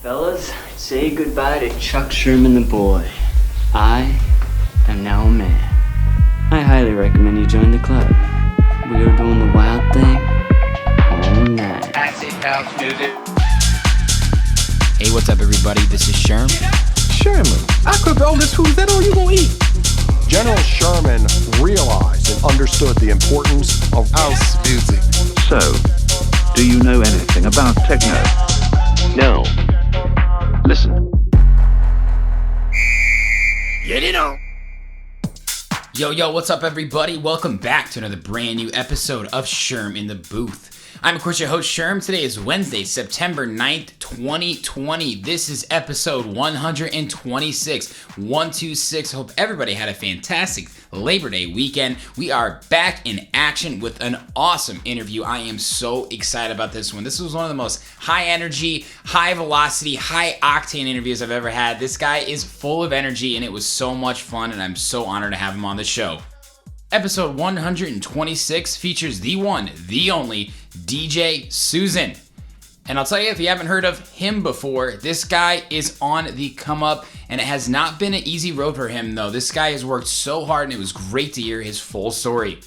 Fellas, say goodbye to Chuck Sherman the boy. I am now a man. I highly recommend you join the club. We are doing the wild thing all night. Acid house music. Hey, what's up, everybody? This is Sherm. Sherman, I cook all this food. Is that all you gonna eat? General Sherman realized and understood the importance of house music. So, do you know anything about techno? No. Listen. Get it on. Yo, what's up, everybody? Welcome back to another brand new episode of Sherm in the Booth. I'm, of course, your host, Sherm. Today is Wednesday, September 9th, 2020. This is episode 126. 126. Hope everybody had a fantastic Labor Day weekend. We are back in action with an awesome interview. I am so excited about this one. This was one of the most high energy, high velocity, high octane interviews I've ever had. This guy is full of energy, and it was so much fun, and I'm so honored to have him on the show. Episode 126 features the one, the only, DJ SUSIE. And I'll tell you, if you haven't heard of him before, this guy is on the come up, and it has not been an easy road for him, though. This guy has worked so hard, and it was great to hear his full story.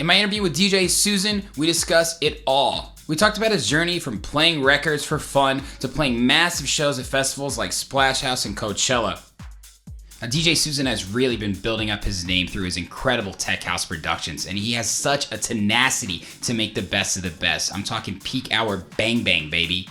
In my interview with DJ SUSIE, we discuss it all. We talked about his journey from playing records for fun to playing massive shows at festivals like Splash House and Coachella. Now, DJ SUSIE has really been building up his name through his incredible tech house productions, and he has such a tenacity to make the best of the best. I'm talking peak hour bang bang, baby.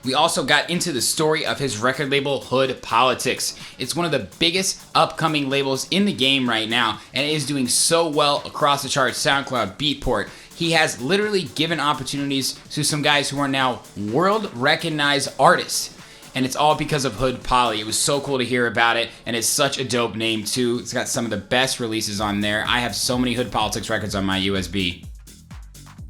We also got into the story of his record label, Hood Politics. It's one of the biggest upcoming labels in the game right now, and it is doing so well across the charts, SoundCloud, Beatport. He has literally given opportunities to some guys who are now world-recognized artists. And it's all because of Hood Poly. It was so cool to hear about it, and it's such a dope name too. It's got some of the best releases on there. I have so many Hood Politics records on my USB.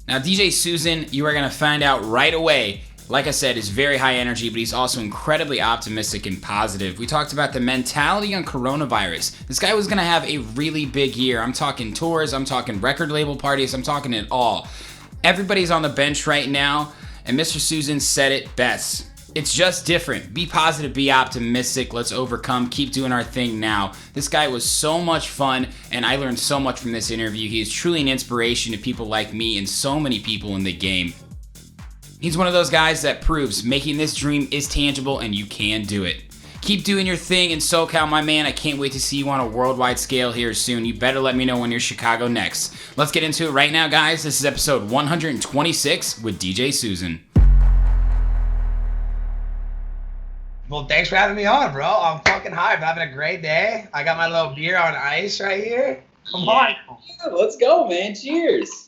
Now, DJ SUSIE, you are going to find out right away, like I said, is very high energy, but he's also incredibly optimistic and positive. We talked about the mentality on coronavirus. This guy was going to have a really big year. I'm talking tours, I'm talking record label parties, I'm talking it all. Everybody's on the bench right now, and Mr. SUSIE said it best. It's just different. Be positive, be optimistic. Let's overcome. Keep doing our thing now. This guy was so much fun, and I learned so much from this interview. He is truly an inspiration to people like me and so many people in the game. He's one of those guys that proves making this dream is tangible and you can do it. Keep doing your thing in SoCal, my man. I can't wait to see you on a worldwide scale here soon. You better let me know when you're Chicago next. Let's get into it right now, guys. This is episode 126 with DJ SUSIE. Well, thanks for having me on, bro. I'm fucking hyped. I'm having a great day. I got my little beer on ice right here. Come on. Yeah, let's go, man. Cheers.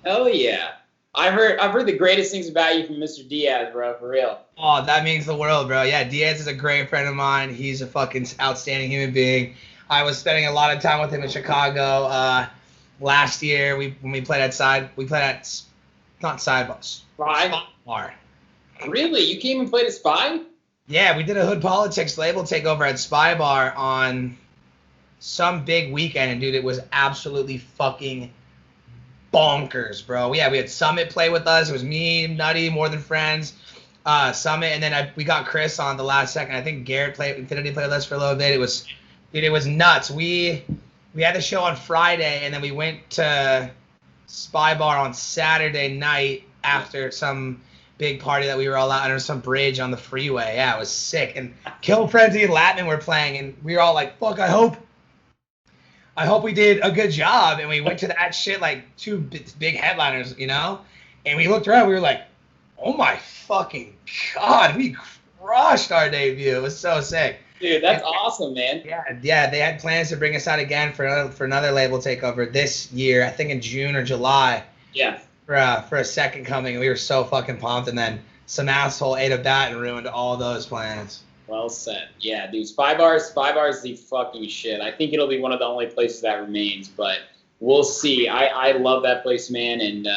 Hell yeah. I've heard the greatest things about you from Mr. Diaz, bro, for real. Oh, that means the world, bro. Yeah, Diaz is a great friend of mine. He's a fucking outstanding human being. I was spending a lot of time with him in Chicago last year. When we played outside, not Sidebar. Spy? Bar. Really? You came and played at Spy? Yeah, we did a Hood Politics label takeover at Spy Bar on some big weekend, and dude, it was absolutely fucking bonkers, bro. Yeah, we had Summit play with us. It was me, Nutty, More Than Friends, Summit, and then we got Chris on the last second. I think Garrett Infinity played with us for a little bit. It was nuts. We had the show on Friday, and then we went to Spy Bar on Saturday night after some big party that we were all out under some bridge on the freeway. Yeah, it was sick. And Kill Frenzy and Latman were playing, and we were all like, fuck, I hope we did a good job. And we went to that shit like two big headliners, you know? And we looked around, we were like, oh my fucking God, we crushed our debut. It was so sick. Dude, that's awesome, man. Yeah, they had plans to bring us out again for another label takeover this year, I think in June or July. Yeah. For a second coming. We were so fucking pumped, and then some asshole ate a bat and ruined all those plans. Well said. Yeah, dude, Spy Bar is the fucking shit. I think it'll be one of the only places that remains, but we'll see. I love that place, man, and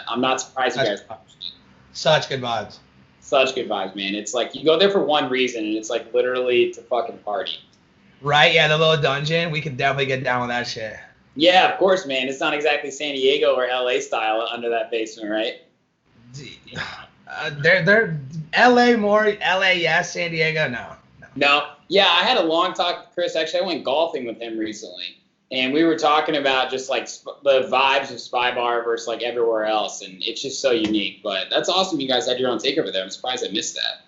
I'm not surprised you guys published it. Such good vibes. Such good vibes, man. It's like you go there for one reason, and it's like literally to fucking party. Right? Yeah, the little dungeon. We could definitely get down with that shit. Yeah, of course, man. It's not exactly San Diego or LA style under that basement, right? They're LA more, LA yes, San Diego no. No. Yeah, I had a long talk with Chris. Actually, I went golfing with him recently. And we were talking about just like the vibes of Spy Bar versus like everywhere else. And it's just so unique. But that's awesome you guys had your own take over there. I'm surprised I missed that.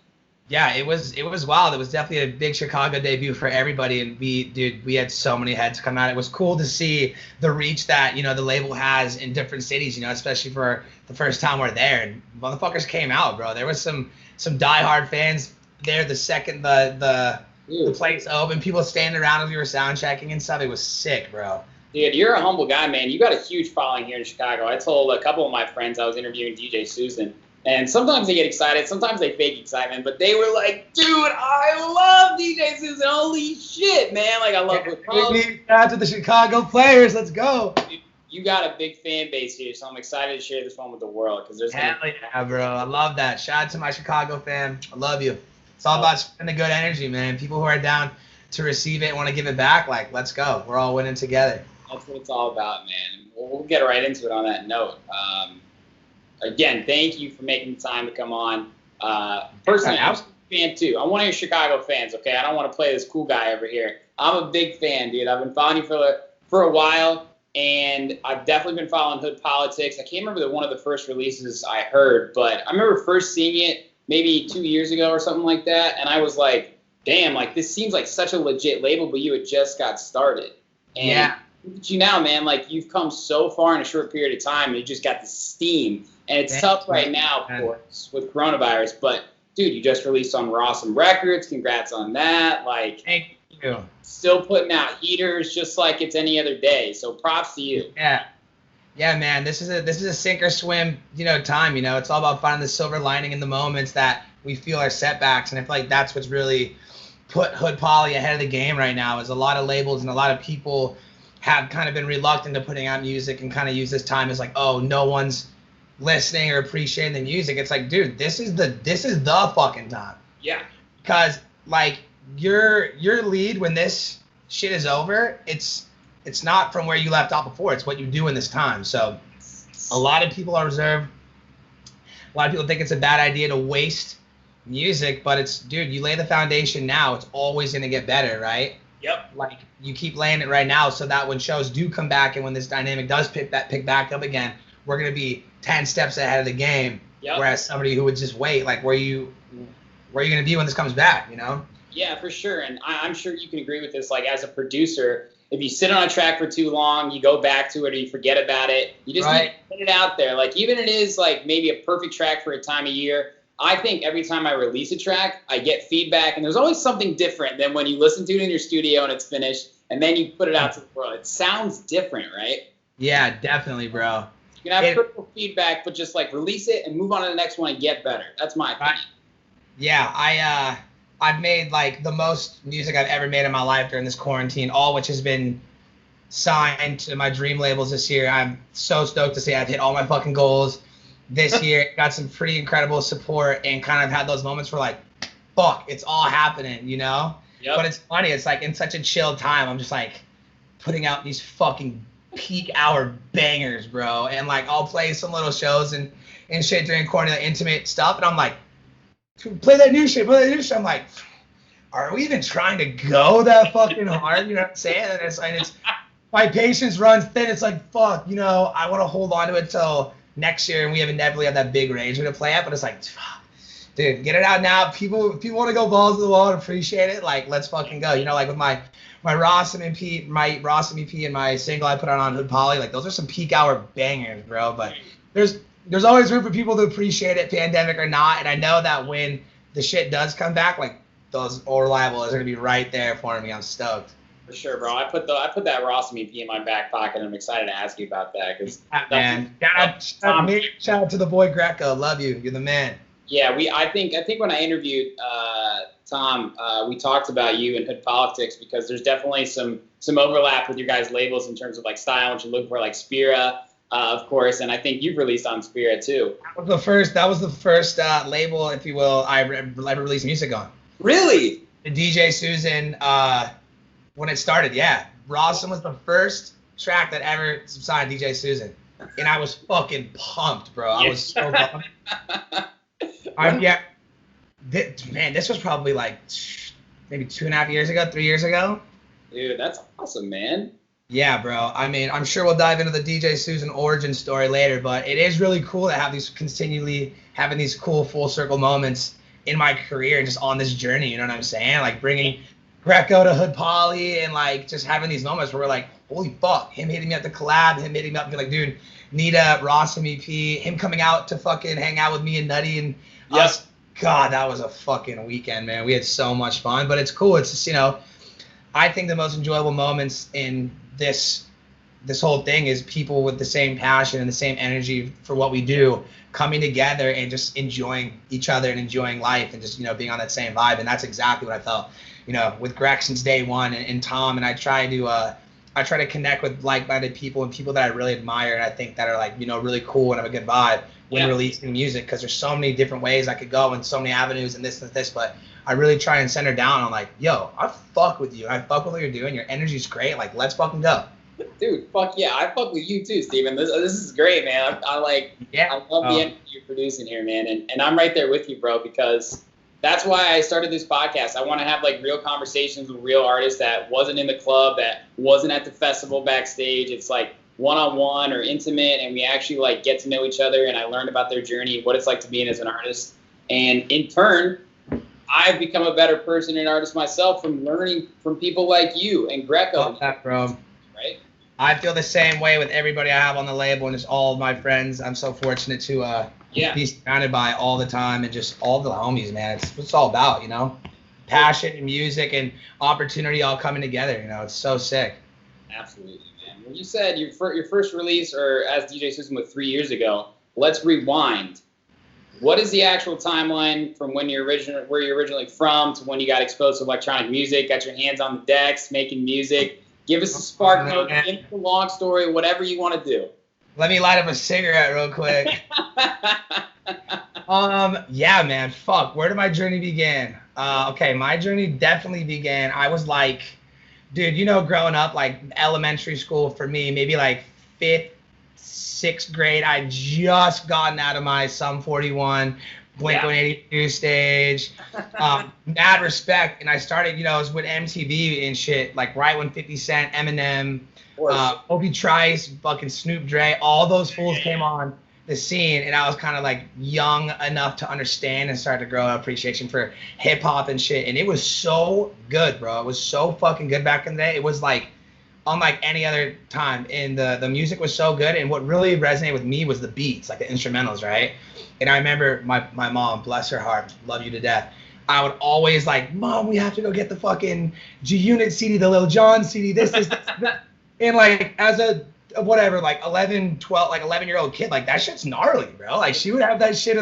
Yeah, it was wild. It was definitely a big Chicago debut for everybody, and we had so many heads come out. It was cool to see the reach that, you know, the label has in different cities, you know, especially for the first time we're there. And motherfuckers came out, bro. There was some diehard fans there the second the place opened. People standing around as we were sound checking and stuff. It was sick, bro. Dude, you're a humble guy, man. You got a huge following here in Chicago. I told a couple of my friends I was interviewing DJ Susan. And sometimes they get excited, sometimes they fake excitement, but they were like, dude, I love DJ Susan. Holy shit, man. Like, I love her. Shout out to the Chicago players. Let's go. Dude, you got a big fan base here, so I'm excited to share this one with the world. Because there's Hell yeah, bro. I love that. Shout out to my Chicago fam. I love you. It's all about spreading the good energy, man. People who are down to receive it and want to give it back, like, let's go. We're all winning together. That's what it's all about, man. We'll get right into it on that note. Again, thank you for making the time to come on. Personally, I'm a fan too. I'm one of your Chicago fans, okay? I don't want to play this cool guy over here. I'm a big fan, dude. I've been following you for a while, and I've definitely been following Hood Politics. I can't remember one of the first releases I heard, but I remember first seeing it maybe 2 years ago or something like that, and I was like, damn, like this seems like such a legit label, but you had just got started. And yeah. Look at you now, man. Like, you've come so far in a short period of time, and you just got the steam. And it's tough right now, of course, with coronavirus. But, dude, you just released on Rawsome Records. Congrats on that. Like, thank you. Still putting out heaters just like it's any other day. So props to you. Yeah. Yeah, man. This is a sink or swim, you know, time. You know, it's all about finding the silver lining in the moments that we feel are setbacks. And I feel like that's what's really put Hood Poly ahead of the game right now. Is a lot of labels and a lot of people have kind of been reluctant to putting out music and kind of use this time as like, oh, no one's listening or appreciating the music. It's like, dude, this is the fucking time. Yeah. Because like your lead when this shit is over, it's not from where you left off before. It's what you do in this time. So a lot of people are reserved. A lot of people think it's a bad idea to waste music, but it's, dude, you lay the foundation now, it's always going to get better, right? Yep. Like, you keep laying it right now so that when shows do come back and when this dynamic does pick back up again, we're going to be 10 steps ahead of the game. Yep. Whereas somebody who would just wait, like, where are you going to be when this comes back, you know? Yeah, for sure. And I'm sure you can agree with this. Like, as a producer, if you sit on a track for too long, you go back to it or you forget about it. You just need to put it out there. Like, even if it is, like, maybe a perfect track for a time of year, I think every time I release a track, I get feedback, and there's always something different than when you listen to it in your studio and it's finished, and then you put it out to the world. It sounds different, right? Yeah, definitely, bro. You can have critical feedback, but just, like, release it and move on to the next one and get better. That's my opinion. Yeah, I've made, like, the most music I've ever made in my life during this quarantine, all which has been signed to my dream labels this year. I'm so stoked to say I've hit all my fucking goals this year. Got some pretty incredible support and kind of had those moments where, like, fuck, it's all happening, you know? Yep. But it's funny. It's, like, in such a chill time, I'm just, like, putting out these fucking peak hour bangers, bro. And, like, I'll play some little shows and shit during quarantine, like, intimate stuff, and I'm like, play that new shit. I'm like, are we even trying to go that fucking hard? You know what I'm saying? And it's my patience runs thin. It's like, fuck, you know, I want to hold on to it till next year, and we haven't definitely have that big range to play at, but it's like, dude, get it out now. If people want to go balls to the wall and appreciate it, like, let's fucking go. You know, like with my Rawsome EP and my single I put out on Hood Poly, like, those are some peak hour bangers, bro. But there's always room for people to appreciate it, pandemic or not. And I know that when the shit does come back, like, those old reliables are gonna be right there for me. I'm stoked. For sure, bro. I put that Rawsome EP in my back pocket, and I'm excited to ask you about that because shout out to the boy Greco. Love you. You're the man. Yeah, I think when I interviewed Tom, we talked about you and Hood Politics because there's definitely some overlap with your guys' labels in terms of, like, style, what you're looking for, like Spira, of course, and I think you've released on Spira too. That was the first label, if you will, I ever released music on. Really? The DJ Susan. When it started, yeah. Rawsome was the first track that ever signed DJ Susan. And I was fucking pumped, bro. I was so pumped. Man, this was probably like maybe 2.5 years ago, 3 years ago. Dude, that's awesome, man. Yeah, bro. I mean, I'm sure we'll dive into the DJ Susan origin story later, but it is really cool to have these continually having these cool full circle moments in my career and just on this journey. You know what I'm saying? Like bringing Greco to Hood Poly and like just having these moments where we're like, holy fuck, him hitting me at the collab, him hitting me up and be like, dude, Nita, Ross MVP, him coming out to fucking hang out with me and Nutty and us. God, that was a fucking weekend, man. We had so much fun, but it's cool. It's just, you know, I think the most enjoyable moments in this whole thing is people with the same passion and the same energy for what we do coming together and just enjoying each other and enjoying life and just, you know, being on that same vibe. And that's exactly what I felt, you know, with Greg since day one and Tom. And I try to connect with like-minded people and people that I really admire and I think that are like, you know, really cool and have a good vibe when releasing music, because there's so many different ways I could go and so many avenues and this, but I really try and center down on like, yo, I fuck with you. I fuck with what you're doing. Your energy's great. Like, let's fucking go. Dude, fuck yeah. I fuck with you too, Steven. This is great, man. I love the energy you're producing here, man. And I'm right there with you, bro, because that's why I started this podcast. I want to have like real conversations with real artists that wasn't in the club, that wasn't at the festival backstage. It's like one-on-one or intimate, and we actually like get to know each other, and I learned about their journey, what it's like to be in as an artist. And in turn, I've become a better person and artist myself from learning from people like you and Greco. Love that, bro. Right? I feel the same way with everybody I have on the label and just all of my friends. I'm so fortunate to be surrounded by all the time and just all the homies, man. It's what it's all about, you know? Passion and music and opportunity all coming together, you know? It's so sick. Absolutely, man. When you said your first release, or as DJ Susan was 3 years ago, let's rewind. What is the actual timeline from when where you're originally from to when you got exposed to electronic music, got your hands on the decks, making music? Give us a spark note, give us a long story, whatever you want to do. Let me light up a cigarette real quick. Yeah, man, fuck. Where did my journey begin? Okay, my journey definitely began. I was like, dude, you know, growing up, like elementary school for me, maybe like 5th, 6th grade, I just gotten out of my Sum 41 Blink-182 stage. Mad respect. And I started, you know, I was with MTV and shit, like right when 50 Cent, Eminem, Obi Trice, fucking Snoop Dre, all those fools came on the scene. And I was kind of like young enough to understand and start to grow an appreciation for hip hop and shit. And it was so good, bro. It was so fucking good back in the day. It was like, unlike any other time, and the music was so good, and what really resonated with me was the beats, like the instrumentals, right? And I remember my mom, bless her heart, love you to death, I would always like, Mom, we have to go get the fucking G-Unit CD, the Lil Jon CD, this. And like, as a whatever, like 11-year-old kid, like that shit's gnarly, bro. Like she would have that shit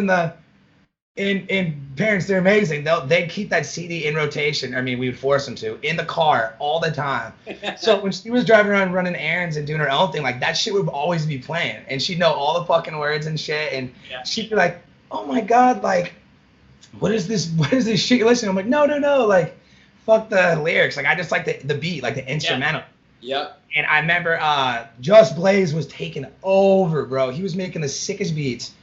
in parents, they're amazing. They'd keep that CD in rotation. I mean, we would force them to, in the car all the time. So when she was driving around running errands and doing her own thing, like that shit would always be playing. And she'd know all the fucking words and shit. And she'd be like, oh my God, like, what is this shit you're listening? I'm like, no, like, fuck the lyrics. Like, I just like the beat, like the instrumental. Yep. And I remember Just Blaze was taking over, bro. He was making the sickest beats.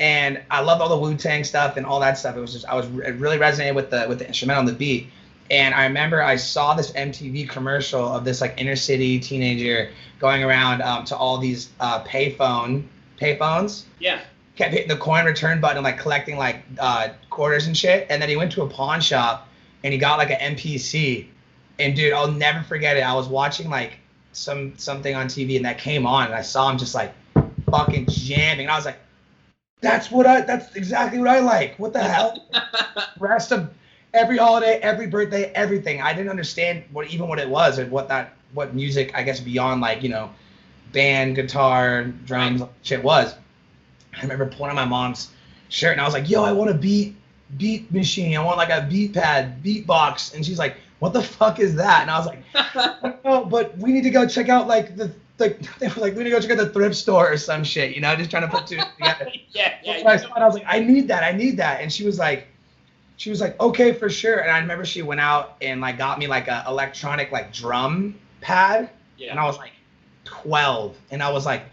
And I loved all the Wu-Tang stuff and all that stuff. It really resonated with the instrumental and the beat. And I remember I saw this MTV commercial of this like inner city teenager going around to all these payphones. Yeah. Kept hitting the coin return button and like collecting like quarters and shit. And then he went to a pawn shop and he got like an MPC. And dude, I'll never forget it. I was watching like something on TV and that came on and I saw him just like fucking jamming. And I was like, that's exactly what I like. What the hell? Rest of every holiday, every birthday, everything. I didn't understand what it was or what music, I guess, beyond like, you know, band, guitar, drums, shit was. I remember pulling on my mom's shirt and I was like, yo, I want a beat machine. I want like a beat pad, beatbox. And she's like, what the fuck is that? And I was like, oh, but we need to go check out like they were like, we need to go check out the thrift store or some shit, you know, just trying to put two together. Yeah. I was like, I need that. And she was like, okay, for sure. And I remember she went out and like got me like a electronic like drum pad. Yeah. And I was like 12. And I was like,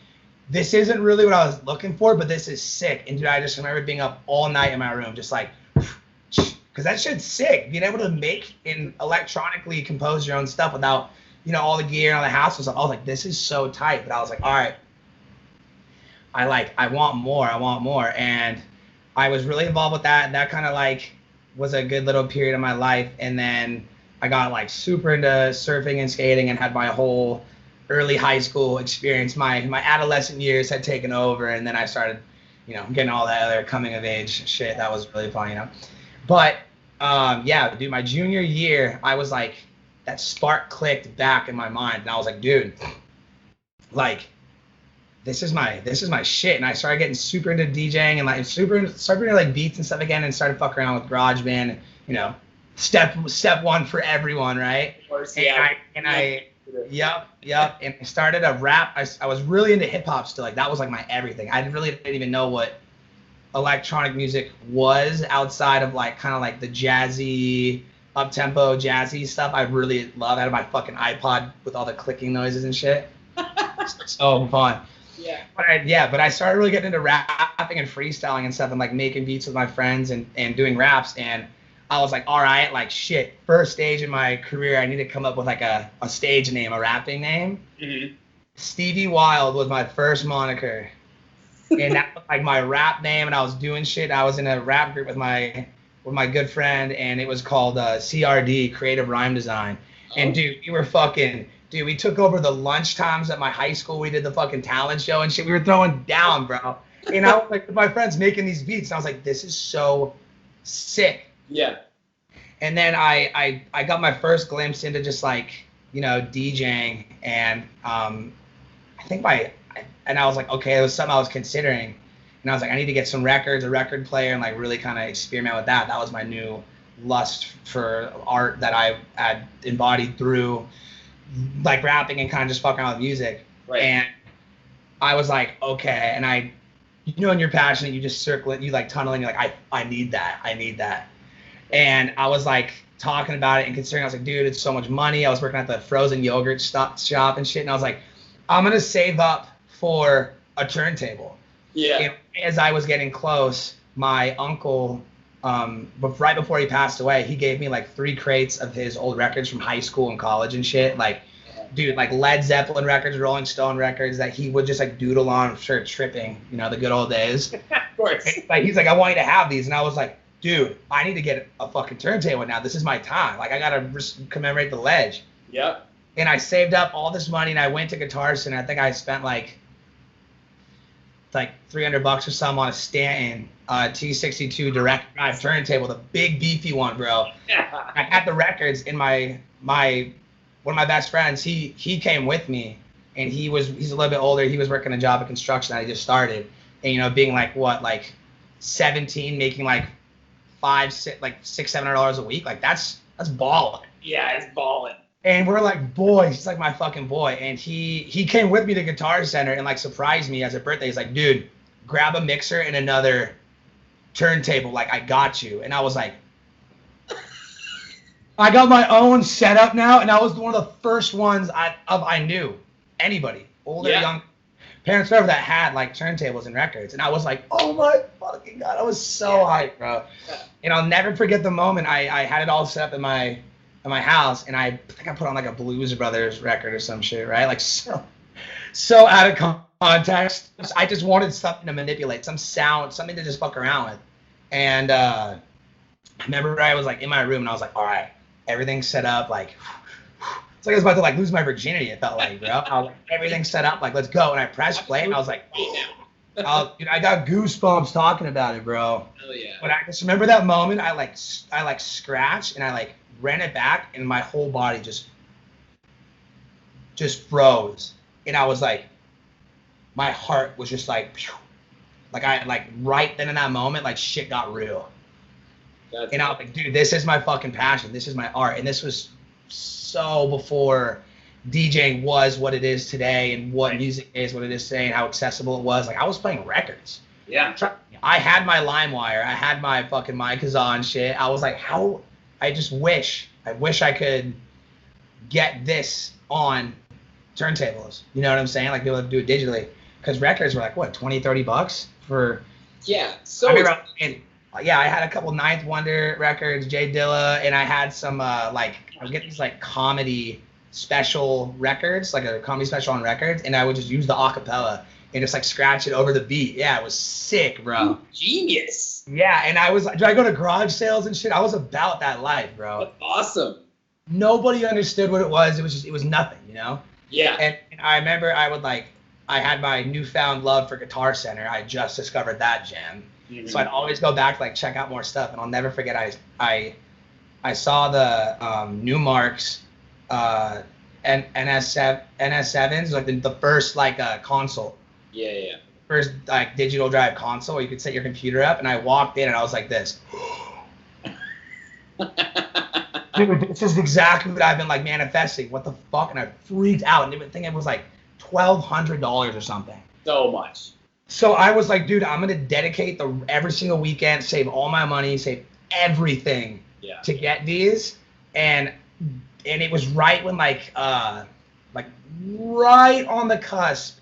this isn't really what I was looking for, but this is sick. And dude, I just remember being up all night in my room, just like, because that shit's sick. Being able to make and electronically compose your own stuff without, all the gear and all the hassle and stuff. I was like, this is so tight. But I was like, all right, I want more. And I was really involved with that. That kind of like was a good little period of my life. And then I got like super into surfing and skating and had my whole early high school experience. My adolescent years had taken over, and then I started, getting all that other coming of age shit. That was really fun, But yeah, dude, my junior year, I was like, that spark clicked back in my mind, and I was like, dude, like, this is my shit. And I started getting super into DJing and like started into like beats and stuff again, and started fucking around with GarageBand. And, step one for everyone, right? Of course, yeah. Yep. And I started a rap. I was really into hip hop still. Like that was like my everything. I didn't even know what electronic music was outside of like kind of like the jazzy, up tempo, jazzy stuff. I really loved. I had my fucking iPod with all the clicking noises and shit. So fun. Yeah. But I started really getting into rapping and freestyling and stuff, and like making beats with my friends and doing raps. And I was like, all right, like shit, first stage in my career, I need to come up with like a stage name, a rapping name. Mm-hmm. Stevie Wild was my first moniker. And that was like my rap name, and I was doing shit. I was in a rap group with my good friend, and it was called CRD, Creative Rhyme Design. And dude, we took over the lunch times at my high school. We did the fucking talent show and shit. We were throwing down, bro. And I was like with my friends making these beats, and I was like, this is so sick. Yeah. And then I got my first glimpse into just like, DJing, and I was like, okay, it was something I was considering. And I was like, I need to get some records, a record player, and like really kind of experiment with that. That was my new lust for art that I had embodied through like rapping and kind of just fucking around with music. Right. And I was like, okay. And when you're passionate, you just circle it, you like tunnel, and you're like, I need that. And I was like talking about it and considering, I was like, dude, it's so much money. I was working at the frozen yogurt shop and shit. And I was like, I'm going to save up for a turntable. Yeah. And as I was getting close, my uncle, but right before he passed away, he gave me like 3 crates of his old records from high school and college and shit. Like, dude, like Led Zeppelin records, Rolling Stone records that he would just like doodle on, sure, tripping, the good old days. Of course. Like, he's like, I want you to have these. And I was like, dude, I need to get a fucking turntable now. This is my time. Like, I got to commemorate the ledge. Yep. And I saved up all this money, and I went to Guitar Center. I think I spent like $300 or something on a Stanton T62 direct drive turntable, the big beefy one, bro. Yeah. I had the records in my one of my best friends. He came with me, and he's a little bit older. He was working a job of construction that I just started, and being like 17, making like $600-$700 a week, like that's balling. Yeah, it's balling. And we're like boys. He's like my fucking boy. And he came with me to Guitar Center and like surprised me as a birthday. He's like, dude, grab a mixer and another turntable. Like, I got you. And I was like, I got my own setup now. And I was one of the first ones I knew, anybody, older, young, parents, whatever, that had like turntables and records. And I was like, oh my fucking God. I was so hyped, bro. And I'll never forget the moment I had it all set up in my house, and I think I put on like a Blues Brothers record or some shit, right? Like so out of context. I just wanted something to manipulate, some sound, something to just fuck around with. And I remember I was like in my room, and I was like, all right, everything's set up. Like, it's like I was about to like lose my virginity. It felt like, bro. I was like, everything's set up. Like, let's go. And I pressed play, and I was like, dude, I got goosebumps talking about it, bro. Hell yeah. But I just remember that moment. I scratched, and I like ran it back, and my whole body just froze. And I was like, my heart was just like, phew. Like I like right then in that moment, like shit got real. And I was like, dude, this is my fucking passion. This is my art. And this was so before DJing was what it is today, and what music is what it is today, and how accessible it was. Like, I was playing records. Yeah. I had my LimeWire. I had my fucking My Kazan shit. I was like, I wish I could get this on turntables. You know what I'm saying? Like, be able to do it digitally. because records were like, what, 20, $30 for. Yeah. So. I remember, I had a couple Ninth Wonder records, Jay Dilla, and I had some I was getting these like comedy special records, like a comedy special on records, and I would just use the acapella and just like scratch it over the beat. Yeah, it was sick, bro. Genius. Yeah, and I was like, I go to garage sales and shit? I was about that life, bro. That's awesome. Nobody understood what it was. It was nothing, you know? Yeah. And I remember I had my newfound love for Guitar Center. I just discovered that jam. Mm-hmm. So I'd always go back to like check out more stuff. And I'll never forget I saw the Newmark's and NS7s, like the first like console. Yeah. First like digital drive console where you could set your computer up, and I walked in and I was like this. Dude, this is exactly what I've been like manifesting. What the fuck? And I freaked out and didn't think it was like $1,200 or something. So much. So I was like, dude, I'm gonna dedicate every single weekend, save all my money, save everything to get these. And it was right when like right on the cusp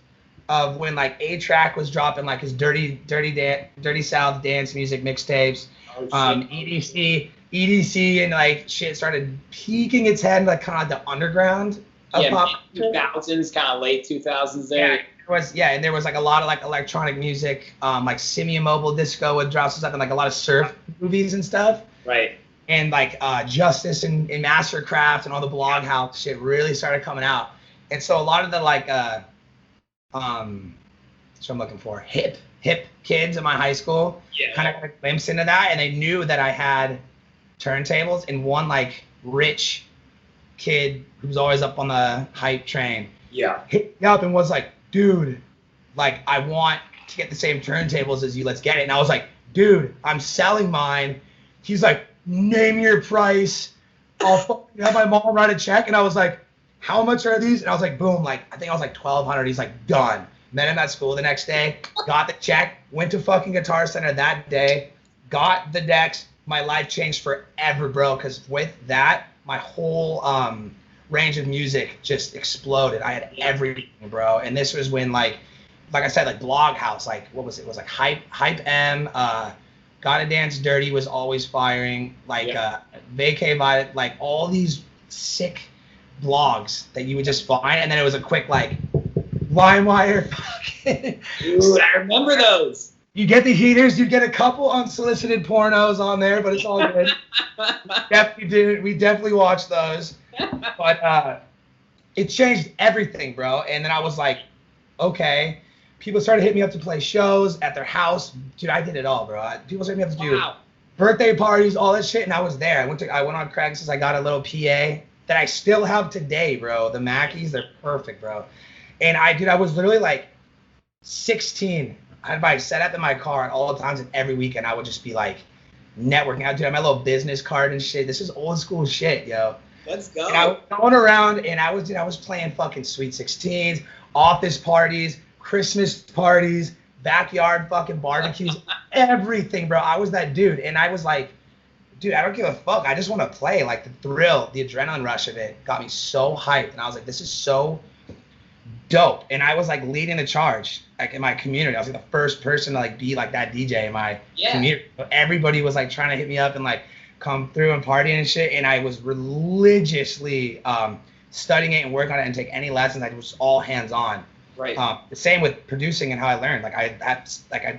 of when like A-Track was dropping like his Dirty South dance music mixtapes. EDC and like shit started peaking its head like kind of like the underground of pop. 2000s, kind of late 2000s there. And there was like a lot of like electronic music, like Simi Mobile Disco would drop some stuff, and like a lot of surf movies and stuff. Right. And like Justice and Mastercraft and all the blog house shit really started coming out. And so a lot of the like what I'm looking for, hip kids in my high school kind of got a glimpse into that, and they knew that I had turntables, and one like rich kid who was always up on the hype train hit me up and was like, dude, like I want to get the same turntables as you, let's get it. And I was like, dude, I'm selling mine. He's like, name your price, I'll fucking have my mom write a check. And I was like, how much are these? And I was like, boom, like I think I was like $1,200. He's like, done. Met him at school the next day, got the check, went to fucking Guitar Center that day, got the decks. My life changed forever, bro, because with that, my whole range of music just exploded. I had everything, bro. And this was when like I said, like Blog House, like what was it? It was like Hype M, Gotta Dance Dirty was always firing, like Vacay Violet, like all these sick blogs that you would just find, and then it was a quick like LimeWire. Ooh, I remember those. You get the heaters, you get a couple unsolicited pornos on there, but it's all good. We definitely watched those. But it changed everything, bro. And then I was like, okay. People started hitting me up to play shows at their house. Dude, I did it all, bro. People started hitting me up to do birthday parties, all that shit, and I was there. I went on Craigslist. I got a little PA that I still have today, bro. The Mackies, they're perfect, bro. And I was literally like 16. I had my setup in my car at all times, and every weekend I would just be like networking out. Dude, I had my little business card and shit. This is old school shit, yo. Let's go. And I was going around, and I was playing fucking Sweet 16s, office parties, Christmas parties, backyard fucking barbecues, everything, bro. I was that dude, and I was like, dude, I don't give a fuck. I just want to play. Like the thrill, the adrenaline rush of it got me so hyped, and I was like, this is so dope. And I was like leading the charge, like in my community. I was like the first person to like be like that DJ in my community. So everybody was like trying to hit me up and like come through and party and shit. And I was religiously studying it and working on it and take any lessons. I was all hands on. Right. The same with producing and how I learned. Like I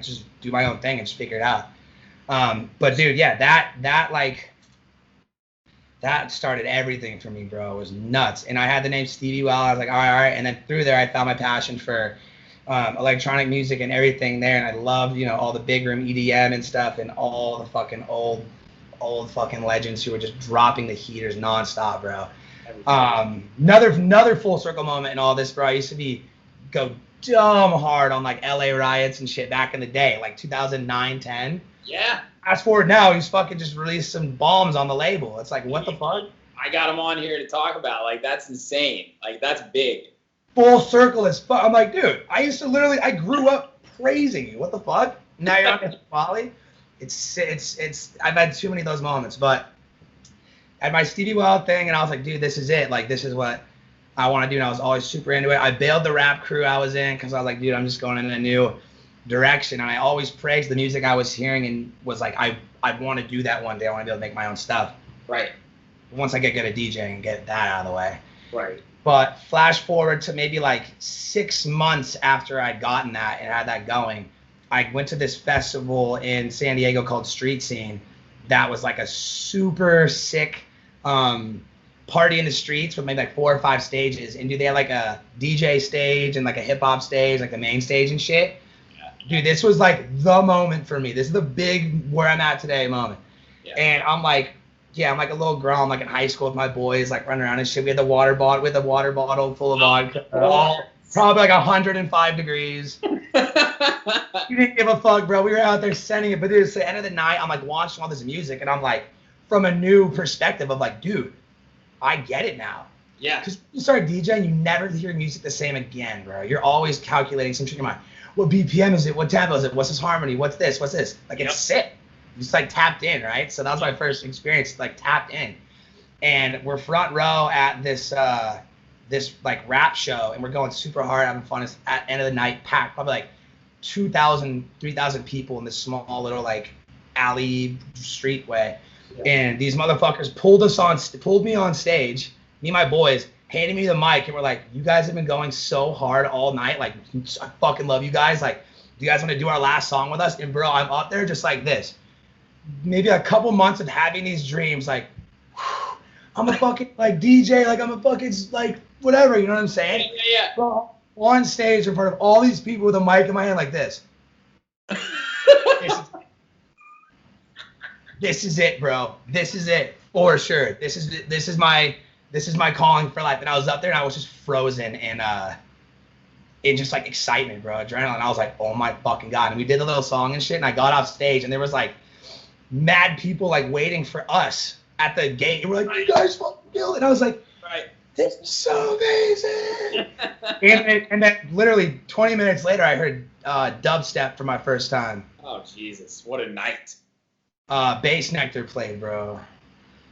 just do my own thing and just figure it out. But dude, yeah, that started everything for me, bro. It was nuts. And I had the name Stevie Well. I was like, all right. And then through there, I found my passion for electronic music and everything there. And I loved, all the big room EDM and stuff, and all the fucking old fucking legends who were just dropping the heaters nonstop, bro. Another full circle moment in all this, bro. I used to go dumb hard on like LA riots and shit back in the day, like 2009, 10. Yeah. Fast forward now, he's fucking just released some bombs on the label. It's like, what the fuck? I got him on here to talk about. Like, that's insane. Like, that's big. Full circle as fuck. I'm like, dude, I grew up praising you. What the fuck? Now you're on Molly. I've had too many of those moments. But I had my Stevie Wild thing, and I was like, dude, this is it. Like, this is what I want to do, and I was always super into it. I bailed the rap crew I was in because I was like, dude, I'm just going in a new direction. And I always praised the music I was hearing and was like, I want to do that one day. I want to be able to make my own stuff. Right. Once I get good at DJing and get that out of the way. Right. But flash forward to maybe like 6 months after I'd gotten that and had that going, I went to this festival in San Diego called Street Scene. That was like a super sick party in the streets with maybe like 4 or 5 stages. And dude, they had like a DJ stage and like a hip hop stage, like the main stage and shit. Dude, this was like the moment for me. This is the big where I'm at today moment. Yeah. And I'm like, I'm like a little girl. I'm like in high school with my boys, like running around and shit. We had the water bottle full of vodka, all probably like 105 degrees. You didn't give a fuck, bro. We were out there sending it. But dude, it's the end of the night. I'm like watching all this music, and I'm like, from a new perspective of like, dude, I get it now. Yeah. Because you start DJing, you never hear music the same again, bro. You're always calculating some shit in your mind. What BPM is it? What tempo is it? What's this harmony? What's this? What's this? Like, it's sick. You just like tapped in, right? So that was my first experience, like tapped in. And we're front row at this this like rap show, and we're going super hard, having fun. It's at the end of the night, packed, probably like 2,000, 3,000 people in this small little like alley street way. Yeah. And these motherfuckers pulled me on stage, me and my boys, handed me the mic, and we're like, you guys have been going so hard all night. Like, I fucking love you guys. Like, do you guys want to do our last song with us? And bro, I'm up there just like this. Maybe a couple months of having these dreams, like, I'm a fucking like DJ, like I'm a fucking like whatever, you know what I'm saying? Yeah. Bro, on stage in front of all these people with a mic in my hand like this. This is it, bro. This is it for sure. This is my calling for life. And I was up there and I was just frozen and in just like excitement, bro, adrenaline. I was like, oh my fucking God. And we did a little song and shit, and I got off stage and there was like mad people like waiting for us at the gate. And we're like, you guys fucking killed it. And I was like, this is so amazing. and then literally 20 minutes later, I heard dubstep for my first time. Oh, Jesus. What a night. Bass Nectar played, bro.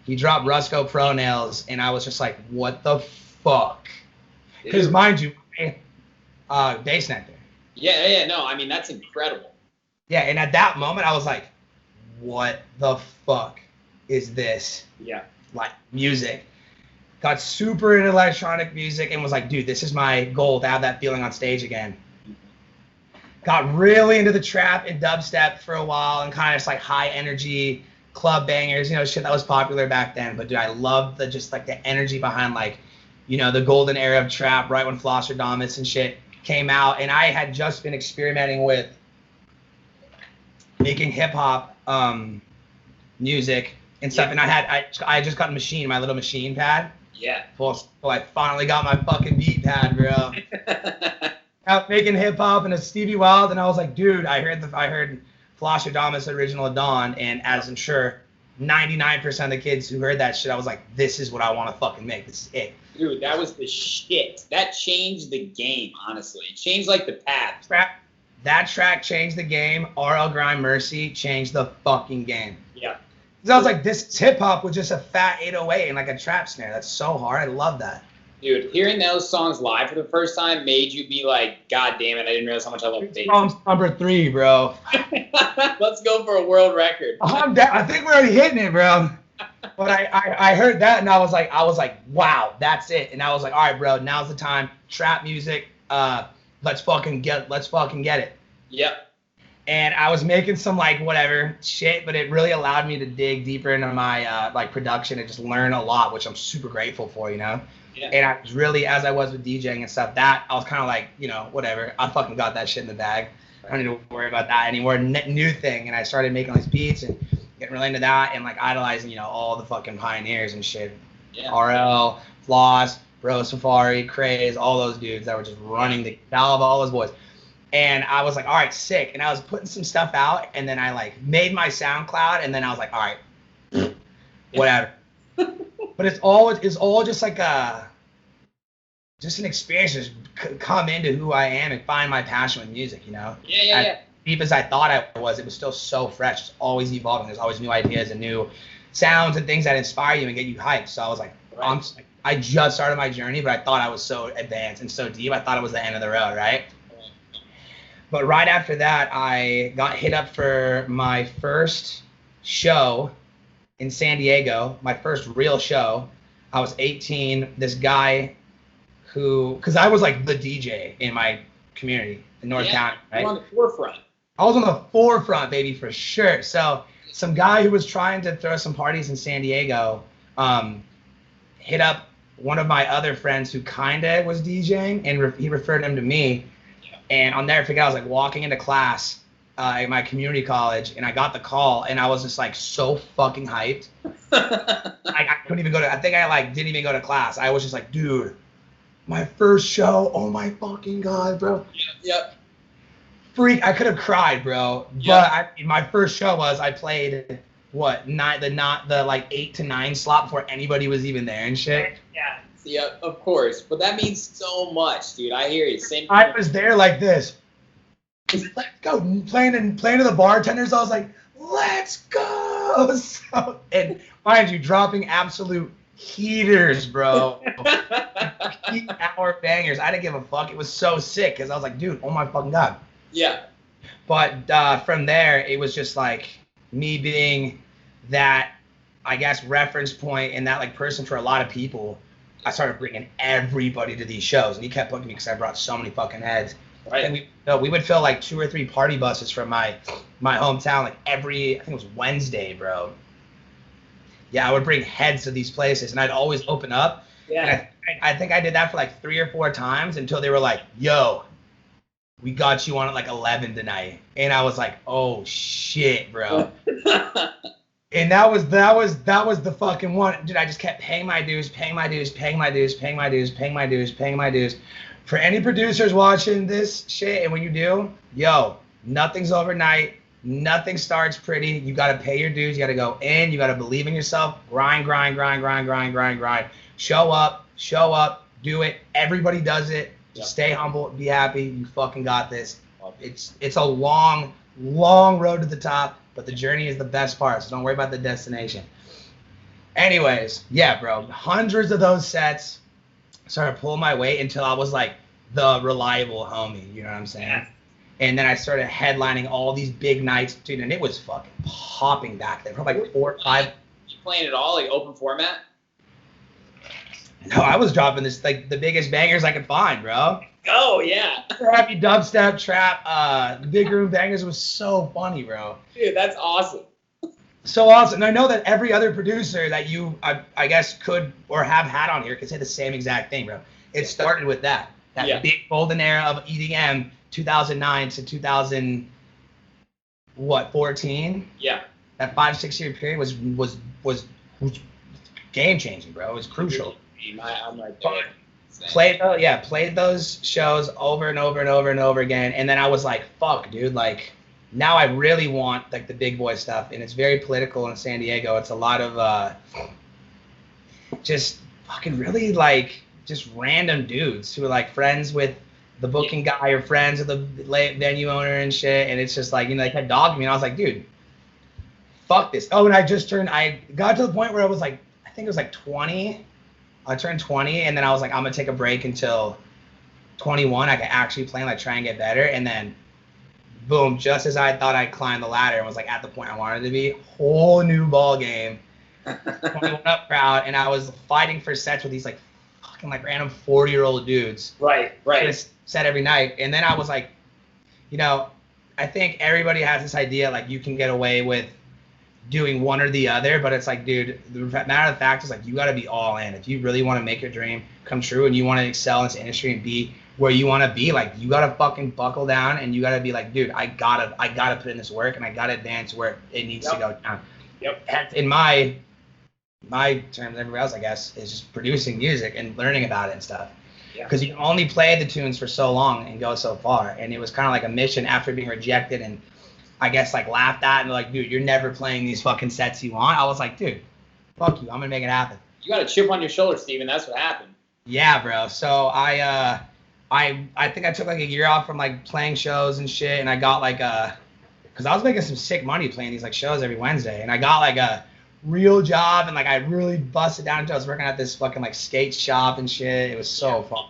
He dropped Rusco Pro Nails, and I was just like, what the fuck? Because mind you, Bass Nectar. Yeah, no, I mean, that's incredible. Yeah, and at that moment, I was like, what the fuck is this? Yeah. Like, music. Got super into electronic music and was like, dude, this is my goal, to have that feeling on stage again. Got really into the trap and dubstep for a while and kind of just like high energy club bangers, you know, shit that was popular back then. But dude, I loved the just like the energy behind like, you know, the golden era of trap, right when Flosserdamus and shit came out. And I had just been experimenting with making hip hop music and stuff. And I just got a machine, my little machine pad. Yeah. So I finally got my fucking beat pad, bro. Out making hip hop and a Stevie Wild, and I was like, dude, I heard Flosserdamus Original Dawn, and as I'm sure 99% of the kids who heard that shit, I was like, this is what I want to fucking make. This is it. Dude, that was the shit. That changed the game, honestly. It changed like the path. That track changed the game. RL Grime Mercy changed the fucking game. Yeah. Because I was like, this hip hop with just a fat 808 and like a trap snare. That's so hard. I love that. Dude, hearing those songs live for the first time made you be like, God damn it, I didn't realize how much I love bass. Song's number 3, bro. Let's go for a world record. I think we're already hitting it, bro. But I heard that and I was like, wow, that's it. And I was like, all right, bro, now's the time. Trap music, let's fucking get it. Yep. And I was making some like whatever shit, but it really allowed me to dig deeper into my like production and just learn a lot, which I'm super grateful for, you know. Yeah. And I was really, as I was with DJing and stuff, that I was kind of like, you know, whatever. I fucking got that shit in the bag. I don't need to worry about that anymore. New thing. And I started making these beats and getting really into that and like idolizing, you know, all the fucking pioneers and shit. Yeah. RL, Floss, Bro Safari, Craze, all those dudes that were just running the valve, all those boys. And I was like, all right, sick. And I was putting some stuff out, and then I like made my SoundCloud, and then I was like, all right, whatever. But it's all just like just an experience, just come into who I am and find my passion with music, you know? Yeah. As deep as I thought it was still so fresh. It's always evolving. There's always new ideas and new sounds and things that inspire you and get you hyped. So I was like, I just started my journey, but I thought I was so advanced and so deep. I thought it was the end of the road, right? But right after that, I got hit up for my first show in San Diego, my first real show. I was 18. This guy because I was like the DJ in my community in North County, right? You're on the forefront. I was on the forefront, baby, for sure. So some guy who was trying to throw some parties in San Diego hit up one of my other friends who kind of was DJing, and he referred him to me. And I'll never forget, I was like walking into class at my community college, and I got the call, and I was just like so fucking hyped. I couldn't even I think I like didn't even go to class. I was just like, dude, my first show. Oh my fucking God, bro. Yep. Freak, I could have cried, bro. But my first show was I played the like 8 to 9 slot before anybody was even there and shit. Yeah, of course. But that means so much, dude. I hear you. Same. I was there like this. Let's go. Playing to the bartenders. I was like, let's go. So, and mind you, dropping absolute heaters, bro. Heat hour bangers. I didn't give a fuck. It was so sick because I was like, dude, oh my fucking God. Yeah. But from there, it was just like me being that, I guess, reference point and that like person for a lot of people. I started bringing everybody to these shows, and he kept booking me because I brought so many fucking heads. Right. And we would fill like 2 or 3 party buses from my hometown like I think it was Wednesday, bro. Yeah, I would bring heads to these places, and I'd always open up. Yeah. And I think I did that for like 3 or 4 times until they were like, yo, we got you on at like 11 tonight. And I was like, oh shit, bro. And that was the fucking one. Dude, I just kept paying my dues. For any producers watching this shit, and when you do, yo, nothing's overnight. Nothing starts pretty. You got to pay your dues. You got to go in. You got to believe in yourself. Grind. Show up. Do it. Everybody does it. Just stay humble. Be happy. You fucking got this. It's a long road to the top, but the journey is the best part. So don't worry about the destination. Anyways, yeah, bro. Hundreds of those sets. Started pulling my weight until I was like the reliable homie. You know what I'm saying? Yeah. And then I started headlining all these big nights, dude, and it was fucking popping back then. Probably like 4 or 5. You playing it all like open format? No, I was dropping this like the biggest bangers I could find, bro. Oh yeah. Happy dubstep, trap, big room bangers. Was so funny, bro. Dude, that's awesome. So awesome. And I know that every other producer that you, I guess, could or have had on here could say the same exact thing, bro. It started with that big golden era of EDM, 2009 to 2014. Yeah. That 5-6 year period was game changing, bro. It was crucial. I'm right there. Played those shows over and over again, and then I was like, fuck, dude, like. Now I really want like the big boy stuff, and it's very political in San Diego. It's a lot of just fucking really like just random dudes who are like friends with the booking guy or friends with the venue owner and shit. And it's just like, you know, they kept dogging me, and I was like, dude, fuck this. Oh, and I got to the point where I was like, I think it was like 20. I turned 20, and then I was like, I'm gonna take a break until 21. I could actually play and like try and get better, and then. Boom, just as I thought I'd climb the ladder and was like at the point I wanted to be, whole new ball game, 21 up crowd, and I was fighting for sets with these like fucking like random 40-year-old dudes. Right. Set every night. And then I was like, you know, I think everybody has this idea like you can get away with doing one or the other, but it's like, dude, the matter of the fact is like you got to be all in. If you really want to make your dream come true and you want to excel in this industry and be where you want to be, like you gotta fucking buckle down and you gotta be like, dude, I gotta put in this work and I gotta advance where it needs to go down. Yep. In my terms, everywhere else, I guess, is just producing music and learning about it and stuff. Because you can only play the tunes for so long and go so far. And it was kind of like a mission after being rejected and I guess like laughed at and like, dude, you're never playing these fucking sets you want. I was like, dude, fuck you, I'm gonna make it happen. You got a chip on your shoulder, Steven. That's what happened. Yeah, bro. So I think I took like a year off from like playing shows and shit, and I got like because I was making some sick money playing these like shows every Wednesday, and I got like a real job, and like I really busted down until I was working at this fucking like skate shop and shit. It was so fun.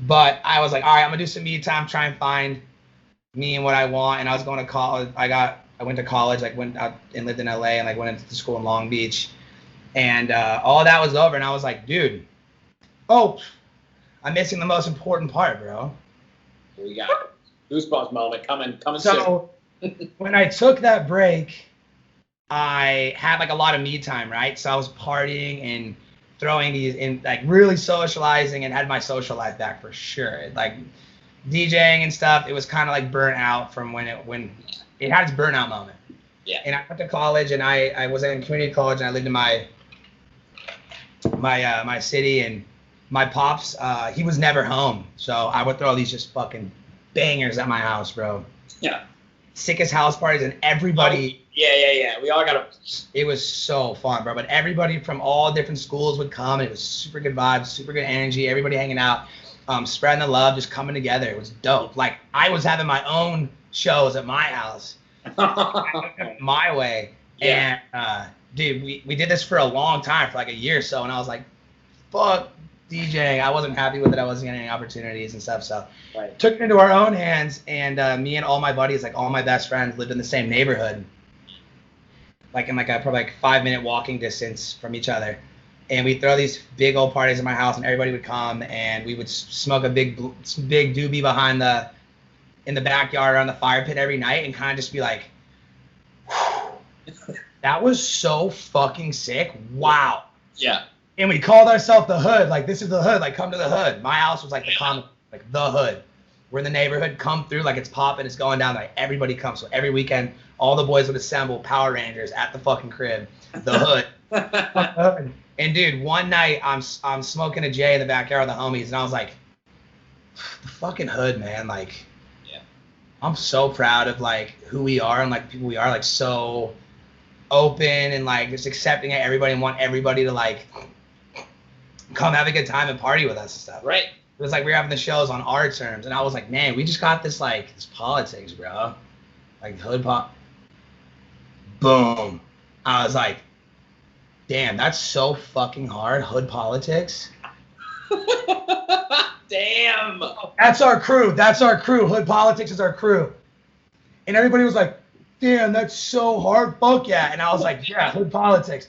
But I was like, all right, I'm gonna do some me time, try and find me and what I want. And I was going to college. I went to college, like went out and lived in LA, and like went into school in Long Beach. And all that was over, and I was like, dude, I'm missing the most important part, bro. We got goosebumps moment coming so when I took that break, I had like a lot of me time, right? So I was partying and throwing these in, like really socializing, and had my social life back for sure. Like DJing and stuff, it was kind of like burnt out from when it had its burnout moment. Yeah. And I went to college, and I was in community college, and I lived in my city, and my pops, he was never home, so I would throw these just fucking bangers at my house, bro. Yeah. Sickest house parties, and everybody. Yeah. We all got to. It was so fun, bro. But everybody from all different schools would come, and it was super good vibes, super good energy. Everybody hanging out, spreading the love, just coming together. It was dope. Like I was having my own shows at my house, my way. Yeah. And dude, we did this for a long time, for like a year or so, and I was like, fuck DJing. I wasn't happy with it. I wasn't getting any opportunities and stuff. So took it into our own hands, and me and all my buddies, like all my best friends, lived in the same neighborhood, like in like a probably like 5-minute walking distance from each other. And we'd throw these big old parties at my house, and everybody would come, and we would smoke a big doobie in the backyard around the fire pit every night, and kind of just be like, that was so fucking sick. Wow. Yeah. And we called ourselves the Hood. Like, this is the Hood. Like, come to the Hood. My house was like the common, like the Hood. We're in the neighborhood. Come through. Like, it's popping. It's going down. Like, everybody comes. So every weekend, all the boys would assemble, Power Rangers at the fucking crib. The Hood. And dude, one night I'm smoking a J in the backyard with the homies, and I was like, the fucking Hood, man. Like, I'm so proud of like who we are and like people we are, like so open and like just accepting everybody and want everybody to like come have a good time and party with us and stuff. Right. It was like we were having the shows on our terms, and I was like, man, we just got this like this politics, bro. Like Hood pop. Boom. I was like, damn, that's so fucking hard. Hood politics. Damn. That's our crew. Hood politics is our crew. And everybody was like, damn, that's so hard. Fuck yeah. And I was like, yeah, Hood politics.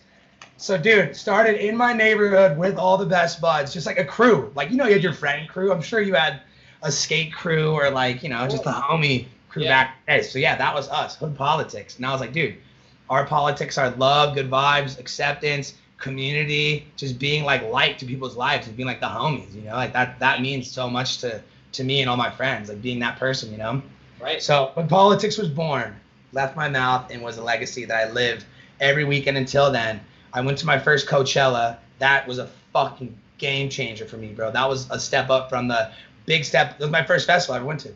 So, dude, started in my neighborhood with all the best buds, just like a crew. Like, you know, you had your friend crew. I'm sure you had a skate crew or like, you know, just a homie crew back then. So, yeah, that was us, Hood politics. And I was like, dude, our politics are love, good vibes, acceptance, community, just being like light to people's lives and being like the homies, you know, like that means so much to me and all my friends, like being that person, you know. Right. So when politics was born, left my mouth, and was a legacy that I lived every weekend until then. I went to my first Coachella. That was a fucking game changer for me, bro. That was a step up from the big step. It was my first festival I ever went to.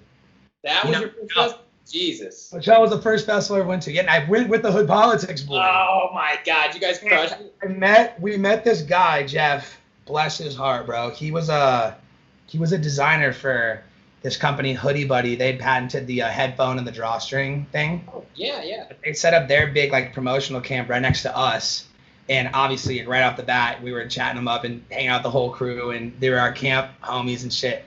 That was your first festival? Jesus. Coachella was the first festival I ever went to. Yeah, and I went with the Hood politics boy. Oh my God, you guys crushed it. We met this guy, Jeff, bless his heart, bro. He was a designer for this company, Hoodie Buddy. They'd patented the headphone and the drawstring thing. Oh, yeah. They set up their big like promotional camp right next to us. And obviously, right off the bat, we were chatting them up and hanging out the whole crew, and they were our camp homies and shit.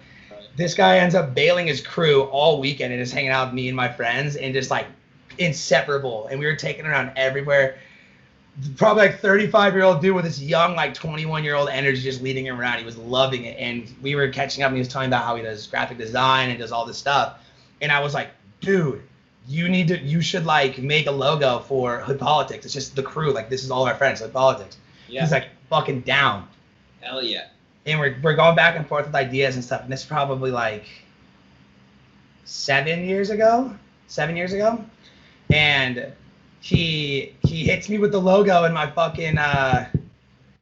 This guy ends up bailing his crew all weekend and just hanging out with me and my friends, and just like inseparable. And we were taking around everywhere. Probably like 35-year-old dude with this young like 21-year-old energy just leading him around. He was loving it. And we were catching up, and he was telling me about how he does graphic design and does all this stuff. And I was like, dude, you should like make a logo for Hood Politics. It's just the crew. Like, this is all our friends, Hood Politics. Yeah. He's like, fucking down. Hell yeah. And we're going back and forth with ideas and stuff. And this is probably like 7 years ago. And he hits me with the logo in my fucking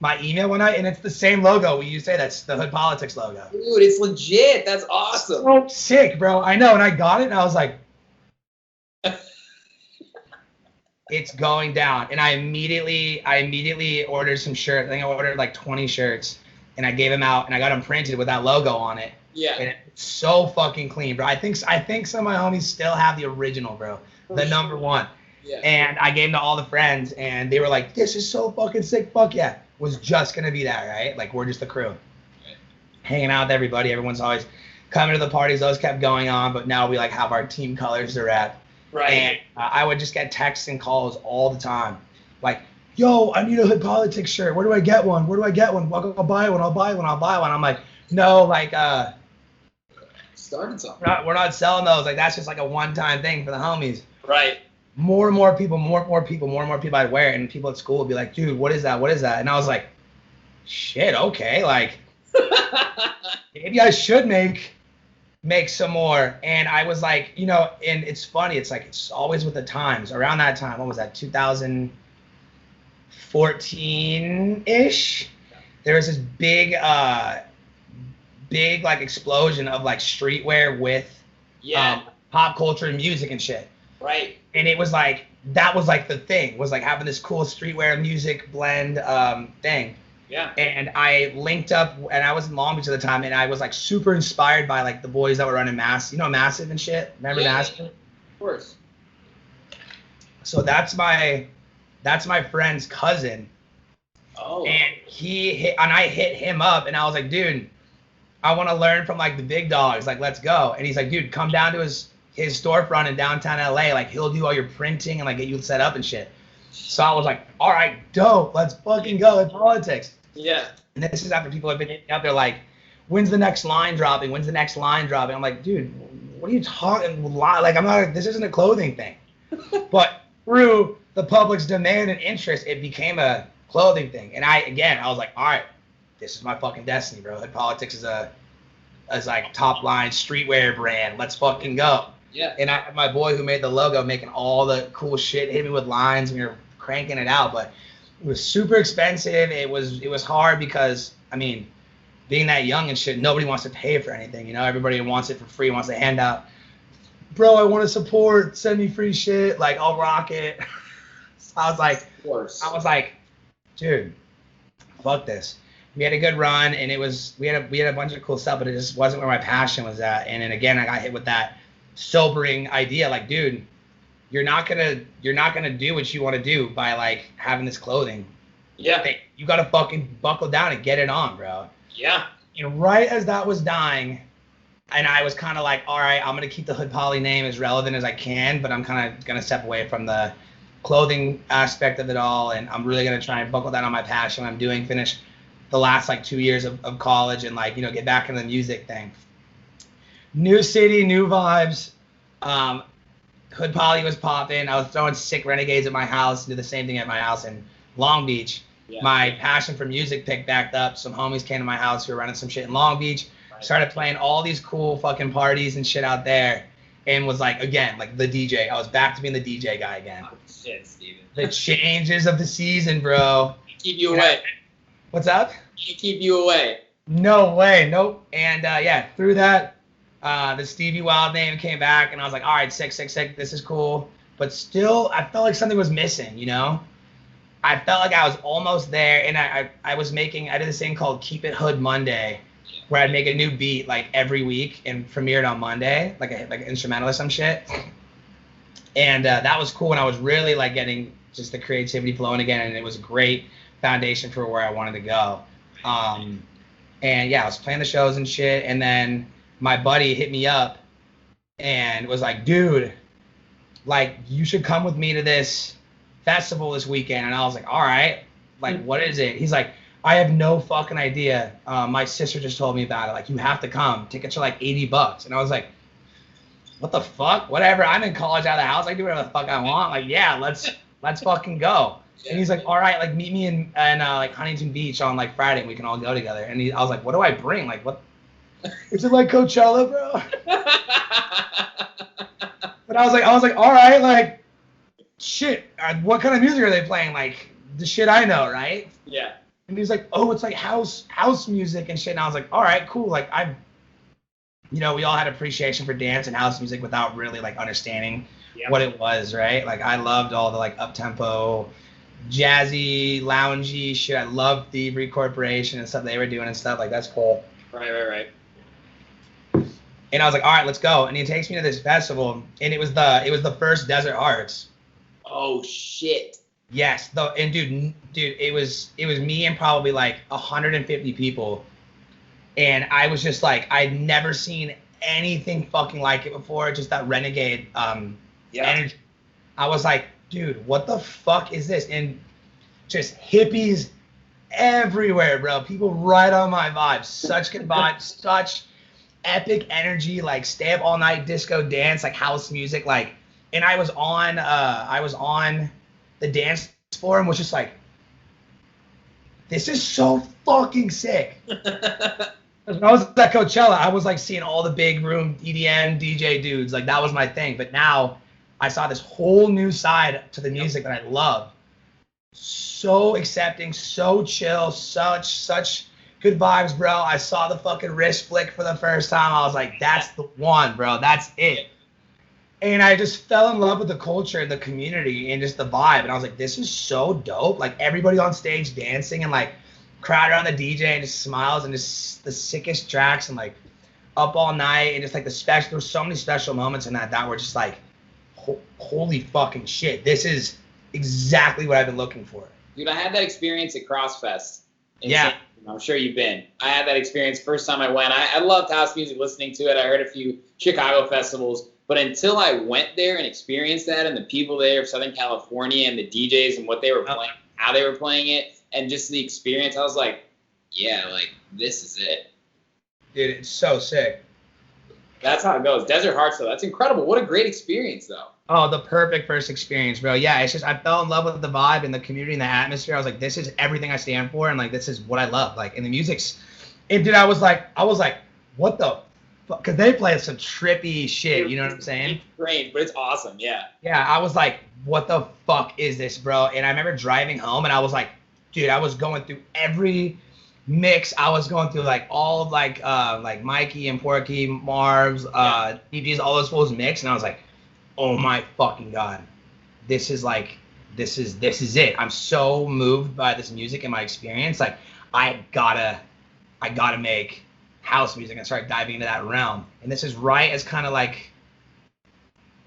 my email one night, and it's the same logo we used to say. That's the Hood Politics logo. Dude, it's legit. That's awesome. So sick, bro. I know. And I got it, and I was like, it's going down. And I immediately ordered some shirts. I think I ordered like 20 shirts, and I gave them out, and I got them printed with that logo on it. Yeah. And it's so fucking clean, bro. I think some of my homies still have the original, bro. The number one. Yeah. And I gave them to all the friends, and they were like, "This is so fucking sick, fuck yeah." Was just gonna be that, right? Like, we're just the crew. Right. Hanging out with everybody. Everyone's always coming to the parties. Those kept going on, but now we like have our team colors to rep. Right. And I would just get texts and calls all the time. Like, yo, I need a Hood Politics shirt. Where do I get one? Where do I get one? I'll buy one. I'll buy one. I'll buy one. I'm like, no, like, Started something. we're not selling those. Like, that's just like a one-time thing for the homies. Right. More and more people I'd wear it, and people at school would be like, dude, what is that? What is that? And I was like, shit, okay, like, maybe I should make some more. And I was like, you know, and it's funny, it's like, it's always with the times. Around that time, what was that, 2014-ish? There was this big like explosion of like streetwear with pop culture and music and shit. Right. And it was like, that was like the thing, was like having this cool streetwear music blend thing. Yeah. And I linked up, and I was in Long Beach at the time, and I was like super inspired by like the boys that were running Massive and shit. Remember Massive? Of course. So that's my friend's cousin. Oh. And I hit him up, and I was like, dude, I want to learn from like the big dogs. Like, let's go. And he's like, dude, come down to his storefront in downtown LA. Like, he'll do all your printing and like get you set up and shit. So I was like, all right, dope. Let's fucking go in politics. Yeah. And this is after people have been hitting up. They're like, when's the next line dropping? When's the next line dropping? I'm like, dude, what are you talking? Like, this isn't a clothing thing. But through the public's demand and interest, it became a clothing thing. And I was like, all right, this is my fucking destiny, bro. Hood Politics is like top line streetwear brand. Let's fucking go. Yeah. And I had my boy who made the logo making all the cool shit, hit me with lines, and we were cranking it out. But it was super expensive. It was hard because, I mean, being that young and shit, nobody wants to pay for anything. You know, everybody wants it for free, wants to hand out, bro, I want to support, send me free shit, like, I'll rock it. So I was like, dude, fuck this. We had a good run, and we had a bunch of cool stuff, but it just wasn't where my passion was at. And then again, I got hit with that sobering idea, like, dude, you're not gonna do what you want to do by like having this clothing. Yeah. You gotta fucking buckle down and get it on, bro. Yeah. And right as that was dying, and I was kind of like, all right, I'm gonna keep the Hood Poly name as relevant as I can, but I'm kind of gonna step away from the clothing aspect of it all, and I'm really gonna try and buckle down on my passion. I'm doing, finish the last like 2 years of college, and like, you know, get back into the music thing. New city, new vibes. Hood Poly was popping. I was throwing sick Renegades at my house, did the same thing at my house in Long Beach. Yeah. My passion for music picked back up. Some homies came to my house who were running some shit in Long Beach. Right. Started playing all these cool fucking parties and shit out there, and was like, again, like the DJ. I was back to being the DJ guy again. Oh, shit, Steven. The changes of the season, bro. Keep you away. What's up? Keep you away. No way. Nope. And yeah, through that, the Stevie Wild name came back, and I was like, all right, sick. This is cool. But still, I felt like something was missing, you know? I felt like I was almost there, and I did this thing called Keep It Hood Monday, where I'd make a new beat like every week and premiere it on Monday, like an instrumental or some shit. And that was cool, and I was really like getting just the creativity flowing again, and it was a great foundation for where I wanted to go. And yeah, I was playing the shows and shit, and then my buddy hit me up and was like, dude, like, you should come with me to this festival this weekend. And I was like, all right, like, what is it? He's like, I have no fucking idea. My sister just told me about it. Like, you have to come. Tickets are like $80. And I was like, what the fuck? Whatever. I'm in college, out of the house. I do whatever the fuck I want. Like, yeah, let's fucking go. And he's like, all right, like, meet me in like Huntington Beach on like Friday, and we can all go together. And I was like, what do I bring? Like, what? Is it like Coachella, bro? But I was like, all right, like, shit. What kind of music are they playing? Like, the shit I know, right? Yeah. And he's like, oh, it's like house music and shit. And I was like, all right, cool. Like, we all had appreciation for dance and house music without really like understanding what it was, right? Like, I loved all the like up-tempo, jazzy, loungy shit. I loved Thievery Corporation and stuff they were doing and stuff. Like, that's cool. Right. And I was like, all right, let's go. And he takes me to this festival, and it was the first Desert Arts. Oh shit. Yes, dude, it was me and probably like 150 people, and I was just like, I'd never seen anything fucking like it before. Just that renegade energy. I was like, dude, what the fuck is this? And just hippies everywhere, bro. People right on my vibe. Such good vibes, such epic energy, like stay up all night disco dance, like house music, like. And I was on the dance floor and was just like, this is so fucking sick. When I was at Coachella, I was like seeing all the big room EDM DJ dudes, like that was my thing. But now I saw this whole new side to the music that I love. So accepting, so chill, such good vibes, bro. I saw the fucking wrist flick for the first time. I was like, that's the one, bro. That's it. And I just fell in love with the culture and the community and just the vibe. And I was like, this is so dope. Like everybody on stage dancing and like crowd around the DJ and just smiles and just the sickest tracks and like up all night and just like there were so many special moments in that were just like, holy fucking shit. This is exactly what I've been looking for. Dude, I had that experience at CrossFest. Yeah. I'm sure you've been. I had that experience first time I went. I loved house music, listening to it. I heard a few Chicago festivals. But until I went there and experienced that and the people there of Southern California and the DJs and what they were playing, how they were playing it, and just the experience, I was like, yeah, like, this is it. Dude, it's so sick. That's how it goes. Desert Hearts, though, that's incredible. What a great experience, though. Oh, the perfect first experience, bro. Yeah, it's just I fell in love with the vibe and the community and the atmosphere. I was like, this is everything I stand for, and like this is what I love. Like, and the music's, and dude, I was like, what the. Because they play some trippy shit, you know what I'm saying? It's strange, but it's awesome, yeah. Yeah, I was like, what the fuck is this, bro? And I remember driving home, and I was like, dude, I was going through every mix. I was going through like all of like Mikey and Porky, Marv's, DJs, all those fools mix, and I was like, oh my fucking god, this is it. I'm so moved by this music and my experience. Like, I gotta make house music and start diving into that realm. And this is right as kind of like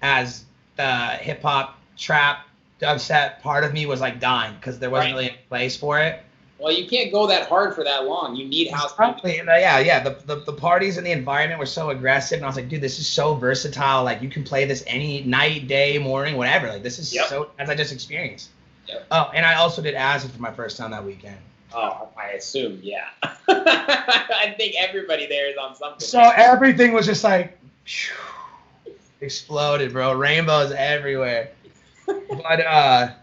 as the hip hop, trap, dubstep part of me was like dying because there wasn't really a place for it. Well, you can't go that hard for that long. You need house music. Yeah. The parties and the environment were so aggressive, and I was like, dude, this is so versatile. Like, you can play this any night, day, morning, whatever. Like, this is so, as I just experienced. Yep. Oh, and I also did acid for my first time that weekend. Oh, I assume, yeah. I think everybody there is on something. So everything was just like exploded, bro. Rainbows everywhere. But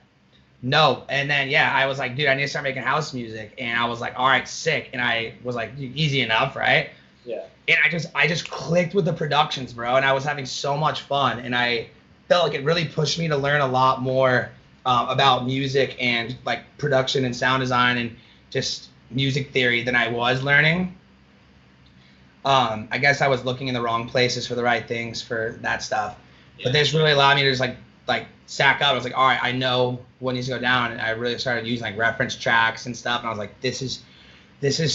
no, and then I was like, dude, I need to start making house music, and I was like, all right, sick, and I was like, easy enough, right? Yeah. And I just clicked with the productions, bro, and I was having so much fun, and I felt like it really pushed me to learn a lot more about music and like production and sound design and just music theory than I was learning. I guess I was looking in the wrong places for the right things for that stuff. Yeah. But this really allowed me to just like sack up. I was like, all right, I know what needs to go down. And I really started using like reference tracks and stuff. And I was like, this is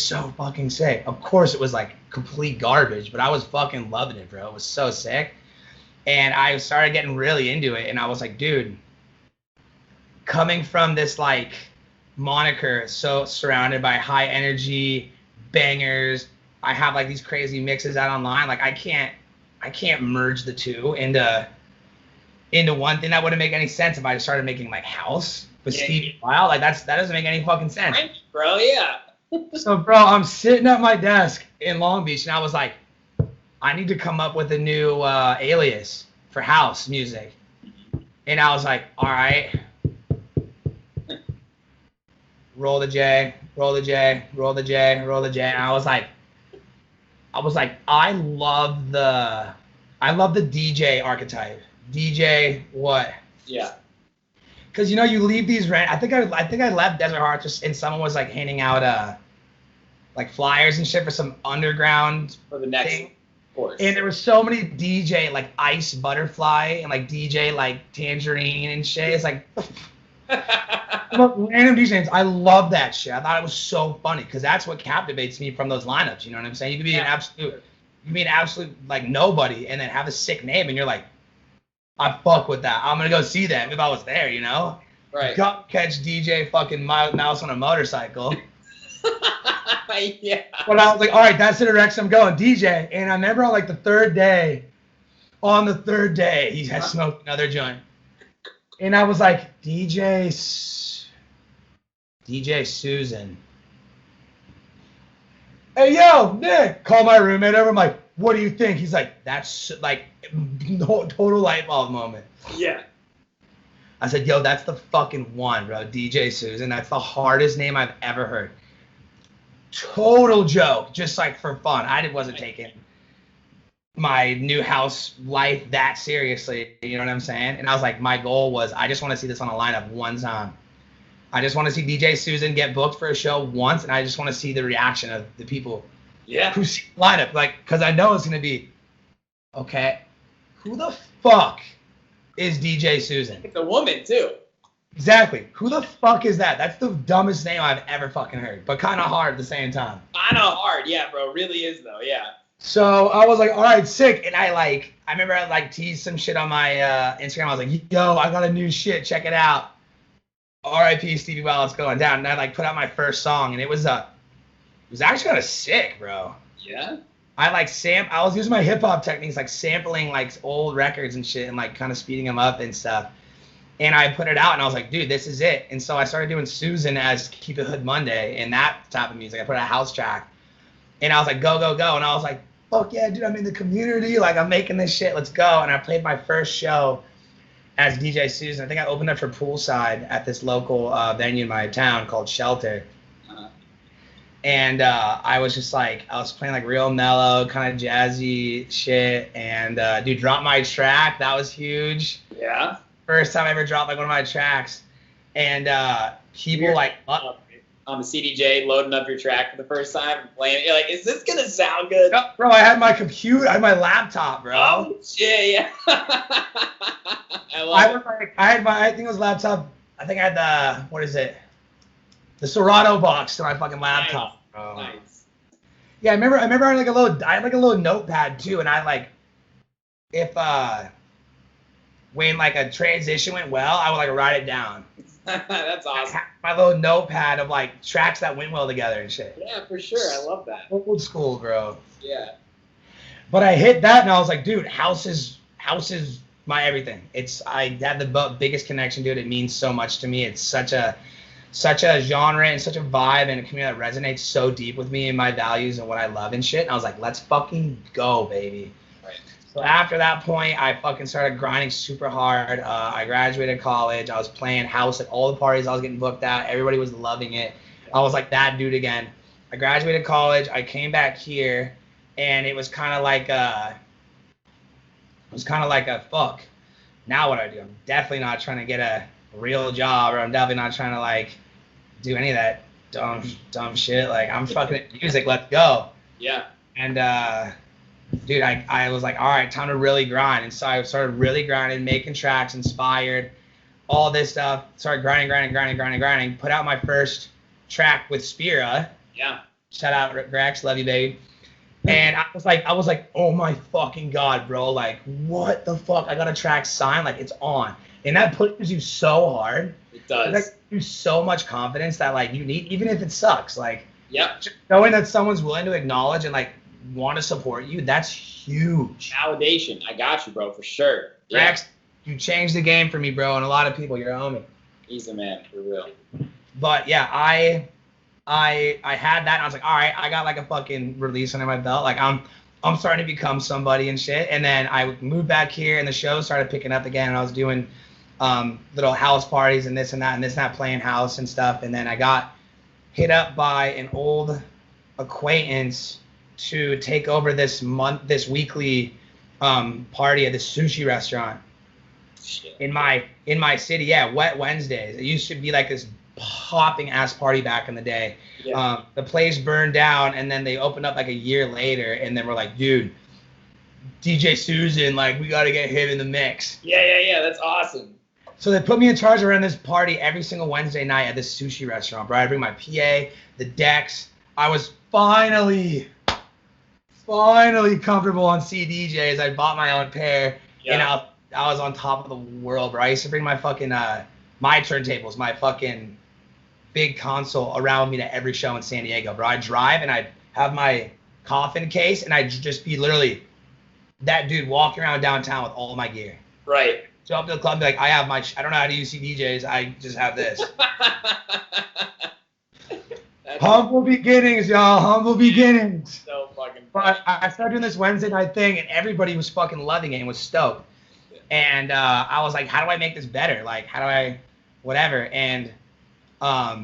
so fucking sick. Of course it was like complete garbage, but I was fucking loving it, bro. It was so sick. And I started getting really into it. And I was like, dude, coming from this like moniker, so surrounded by high energy bangers, I have like these crazy mixes out online. Like I can't merge the two into one thing. That wouldn't make any sense if I started making like house with Stevie Wild. Like that doesn't make any fucking sense. Bro, yeah. So bro, I'm sitting at my desk in Long Beach and I was like, I need to come up with a new alias for house music. And I was like, all right, roll the J, roll the J, roll the J, roll the J. And I was like, I love the DJ archetype. DJ what? Yeah. Cause you know you leave these I think I left Desert Heart just and someone was like handing out like flyers and shit for some underground for the next thing. Of course. And there were so many DJ like Ice Butterfly and like DJ like Tangerine and shit. It's like random DJ names. I love that shit. I thought it was so funny because that's what captivates me from those lineups. You know what I'm saying? You can be an absolute like nobody and then have a sick name and you're like, I fuck with that. I'm gonna go see them if I was there, you know? Right. Go catch DJ fucking Mouse on a motorcycle. Yeah. But I was like, all right, that's the direction I'm going, DJ. And I remember on like the third day, he had smoked another joint. And I was like, DJ Susan. Hey, yo, Nick. Call my roommate over. I'm like, what do you think? He's like, that's like total light bulb moment. Yeah. I said, yo, that's the fucking one, bro. DJ Susan. That's the hardest name I've ever heard. Total joke, just like for fun. I wasn't taking my new house life that seriously. You know what I'm saying? And I was like, my goal was, I just want to see this on a lineup one time. I just want to see DJ Susan get booked for a show once, and I just want to see the reaction of the people who see the lineup. Like, because I know it's going to be, okay, who the fuck is DJ Susan? It's a woman, too. Exactly. Who the fuck is that? That's the dumbest name I've ever fucking heard, but kind of hard at the same time. Kind of hard, yeah, bro. Really is, though, yeah. So I was like, all right, sick. And I remember I teased some shit on my Instagram. I was like, yo, I got a new shit. Check it out. R.I.P. Stevie while it's going down. And I put out my first song, and it was actually kind of sick, bro. Yeah. I was using my hip hop techniques, sampling old records and shit, and kind of speeding them up and stuff. And I put it out, and I was like, dude, this is it. And so I started doing Susan as Keep It Hood Monday and that type of music. I put out a house track, and I was like, go, go, go. And I was like, fuck yeah, dude, I'm in the community. I'm making this shit. Let's go. And I played my first show as DJ Susan. I think I opened up for Poolside at this local venue in my town called Shelter. Uh-huh. And I was just I was playing real mellow, kind of jazzy shit. And dude, dropped my track. That was huge. Yeah. First time I ever dropped one of my tracks. And people on the CDJ, loading up your track for the first time and playing it. You're like, is this going to sound good? No, bro, I had my computer, I had my laptop, bro. Oh, shit, yeah. I think it was laptop. I think I had the Serato box to my fucking laptop. Nice. Bro. Nice. Yeah, I remember I had a little notepad too, and when a transition went well, I would write it down. That's awesome. My little notepad of tracks that went well together and shit. Yeah, for sure. I love that. Old school, bro. Yeah. But I hit that and I was like, dude, house is my everything. I had the biggest connection to it. It means so much to me. It's such a genre and such a vibe and a community that resonates so deep with me and my values and what I love and shit. And I was like, let's fucking go, baby. Right. So after that point, I fucking started grinding super hard. I graduated college. I was playing house at all the parties I was getting booked at. Everybody was loving it. I was like that dude again. I graduated college. I came back here, and it was kind of like a fuck. Now what do I do? I'm definitely not trying to get a real job, or I'm definitely not trying to do any of that dumb shit. I'm fucking at music. Let's go. Yeah. And dude, I was like, all right, time to really grind. And so I started really grinding, making tracks, inspired, all this stuff. Started grinding. Put out my first track with Spira. Yeah. Shout out Grex, love you, baby. And I was like, oh my fucking God, bro. What the fuck? I got a track signed. It's on. And that pushes you so hard. It does. It gives you so much confidence that you need, even if it sucks. Yep. Just knowing that someone's willing to acknowledge and want to support you, that's huge. Validation. I got you, bro, for sure. Rex, you changed the game for me, bro, and a lot of people. You're a homie. He's a man, for real. But yeah, I had that, and I was like, all right, I got a fucking release under my belt. I'm starting to become somebody and shit. And then I moved back here, and the show started picking up again, and I was doing little house parties and this and that, playing house and stuff. And then I got hit up by an old acquaintance to take over this weekly party at the sushi restaurant in my city. Yeah, Wet Wednesdays. It used to be this popping ass party back in the day. Yeah. The place burned down, and then they opened up a year later, and then we're like, dude, DJ Susan, we gotta get him in the mix. Yeah. That's awesome. So they put me in charge around this party every single Wednesday night at this sushi restaurant, bro. I bring my PA, the decks. I was finally comfortable on CDJs. I bought my own pair, and on top of the world, bro. I used to bring my fucking my turntables, my fucking big console around me to every show in San Diego, bro. I'd drive and I'd have my coffin case and I'd just be literally that dude walking around downtown with all my gear. Right. Show up to the club and be like, I have I don't know how to use CDJs. I just have this. Humble beginnings, y'all. Humble beginnings. So fucking But I started doing this Wednesday night thing, and everybody was fucking loving it and was stoked. And I was like, how do I make this better? Like, how do I, whatever. And I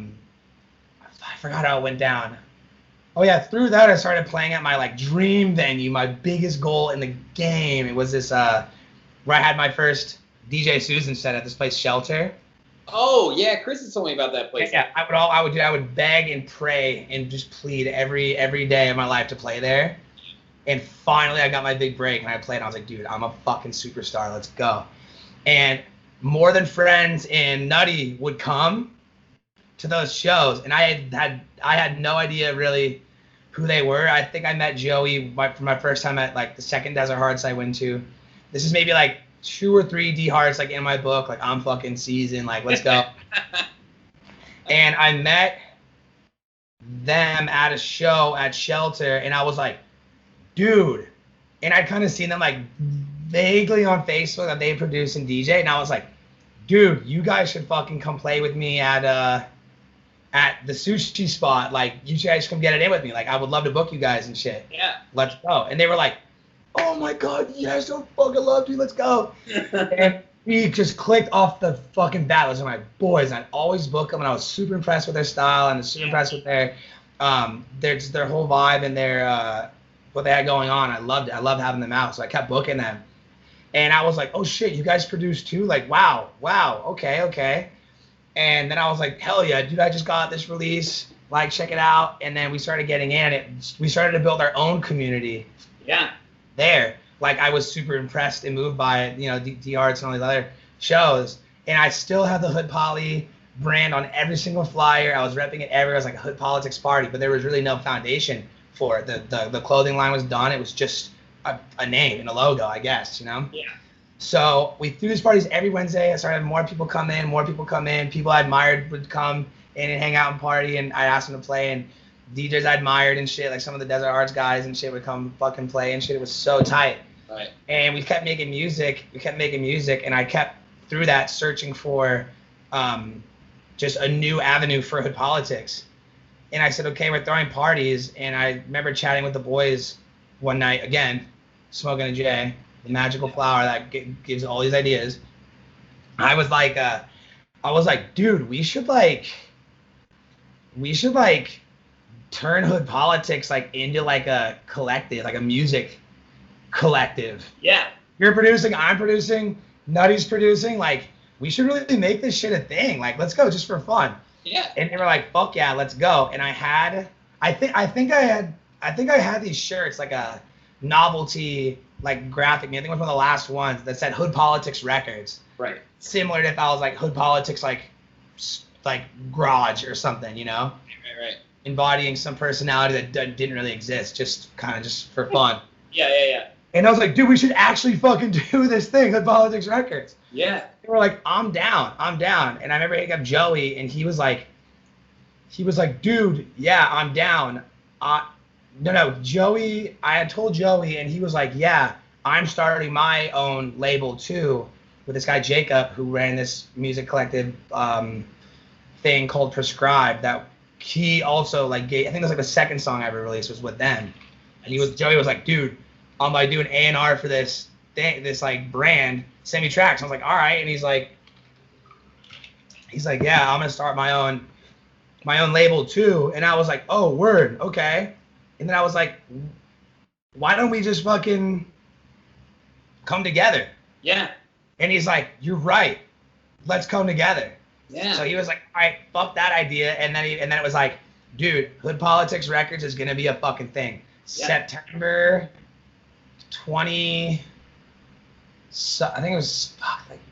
forgot how it went down. Oh yeah, through that I started playing at my like dream venue, my biggest goal in the game. It was this where I had my first DJ Susan set at this place, Shelter. Oh yeah, Chris has told me about that place. Yeah, I would beg and pray and just plead every day of my life to play there. And finally I got my big break and I played and I was like, dude, I'm a fucking superstar. Let's go. And More Than Friends and Nutty would come to those shows, and I had no idea really who they were. I think I met Joey for my first time at like the second Desert Hearts I went to. This is maybe like 2 or 3 D Hearts like in my book, like I'm fucking seasoned, like let's go. And I met them at a show at Shelter, and I was like, dude, and I'd kind of seen them like vaguely on Facebook that they produce and DJ, and I was like, dude, you guys should fucking come play with me at the sushi spot. Like, you guys come get it in with me. Like, I would love to book you guys and shit. Yeah. Let's go. And they were like, oh my God, yes, I fucking love you. Let's go. And we just clicked off the fucking bat. Those are my boys. And I'd always book them, and I was super impressed with their style and super impressed with their whole vibe and their what they had going on. I loved it. I loved having them out. So I kept booking them. And I was like, oh shit, you guys produce too? Like, wow, okay. And then I was like, hell yeah, dude, I just got this release. Like, check it out. And then we started getting in. We started to build our own community. Yeah. There. Like, I was super impressed and moved by it, you know, D Arts and all these other shows. And I still have the Hood Poly brand on every single flyer. I was repping it everywhere. It was like a Hood Politics party, but there was really no foundation for it. The clothing line was done. It was just a name and a logo, I guess, you know? Yeah. So we threw these parties every Wednesday. I started having more people come in. People I admired would come in and hang out and party, and I'd ask them to play. And DJs I admired and shit, like some of the Desert Arts guys and shit would come fucking play and shit. It was so tight. Right. And we kept making music. And I kept, through that, searching for just a new avenue for Hood Politics. And I said, okay, we're throwing parties. And I remember chatting with the boys one night, again, smoking a J, the magical flower that gives all these ideas. I was like, dude, we should turn Hood Politics like into like a collective, like a music collective. Yeah. You're producing, I'm producing, Nutty's producing. Like, we should really make this shit a thing. Like, let's go just for fun. Yeah. And they were like, fuck yeah, let's go. And I think I had these shirts, like a novelty, like graphic. I think it was one of the last ones that said Hood Politics Records. Right. Similar to if I was like Hood Politics, like garage or something, you know? Right. Embodying some personality that didn't really exist, just kind of just for fun. Yeah. And I was like, dude, we should actually fucking do this thing, Hood Politics Records. Yeah. They were like, I'm down. And I remember hitting up Joey, and he was like, dude, yeah, I'm down. No, Joey, I had told Joey, and he was like, yeah, I'm starting my own label too with this guy Jacob, who ran this music collective thing called Prescribed that he also like gave. I think it was like the second song I ever released was with them. And Joey was like, dude, I'm like doing A&R for this thing, this like brand, send me tracks. I was like, all right. And he's like, yeah, I'm gonna start my own label too. And I was like, oh, word, okay. And then I was like, why don't we just fucking come together? Yeah. And he's like, you're right. Let's come together. Yeah. So he was like, all right, fuck that idea. And then it was like, dude, Hood Politics Records is gonna be a fucking thing. Yeah. September 20. So I think it was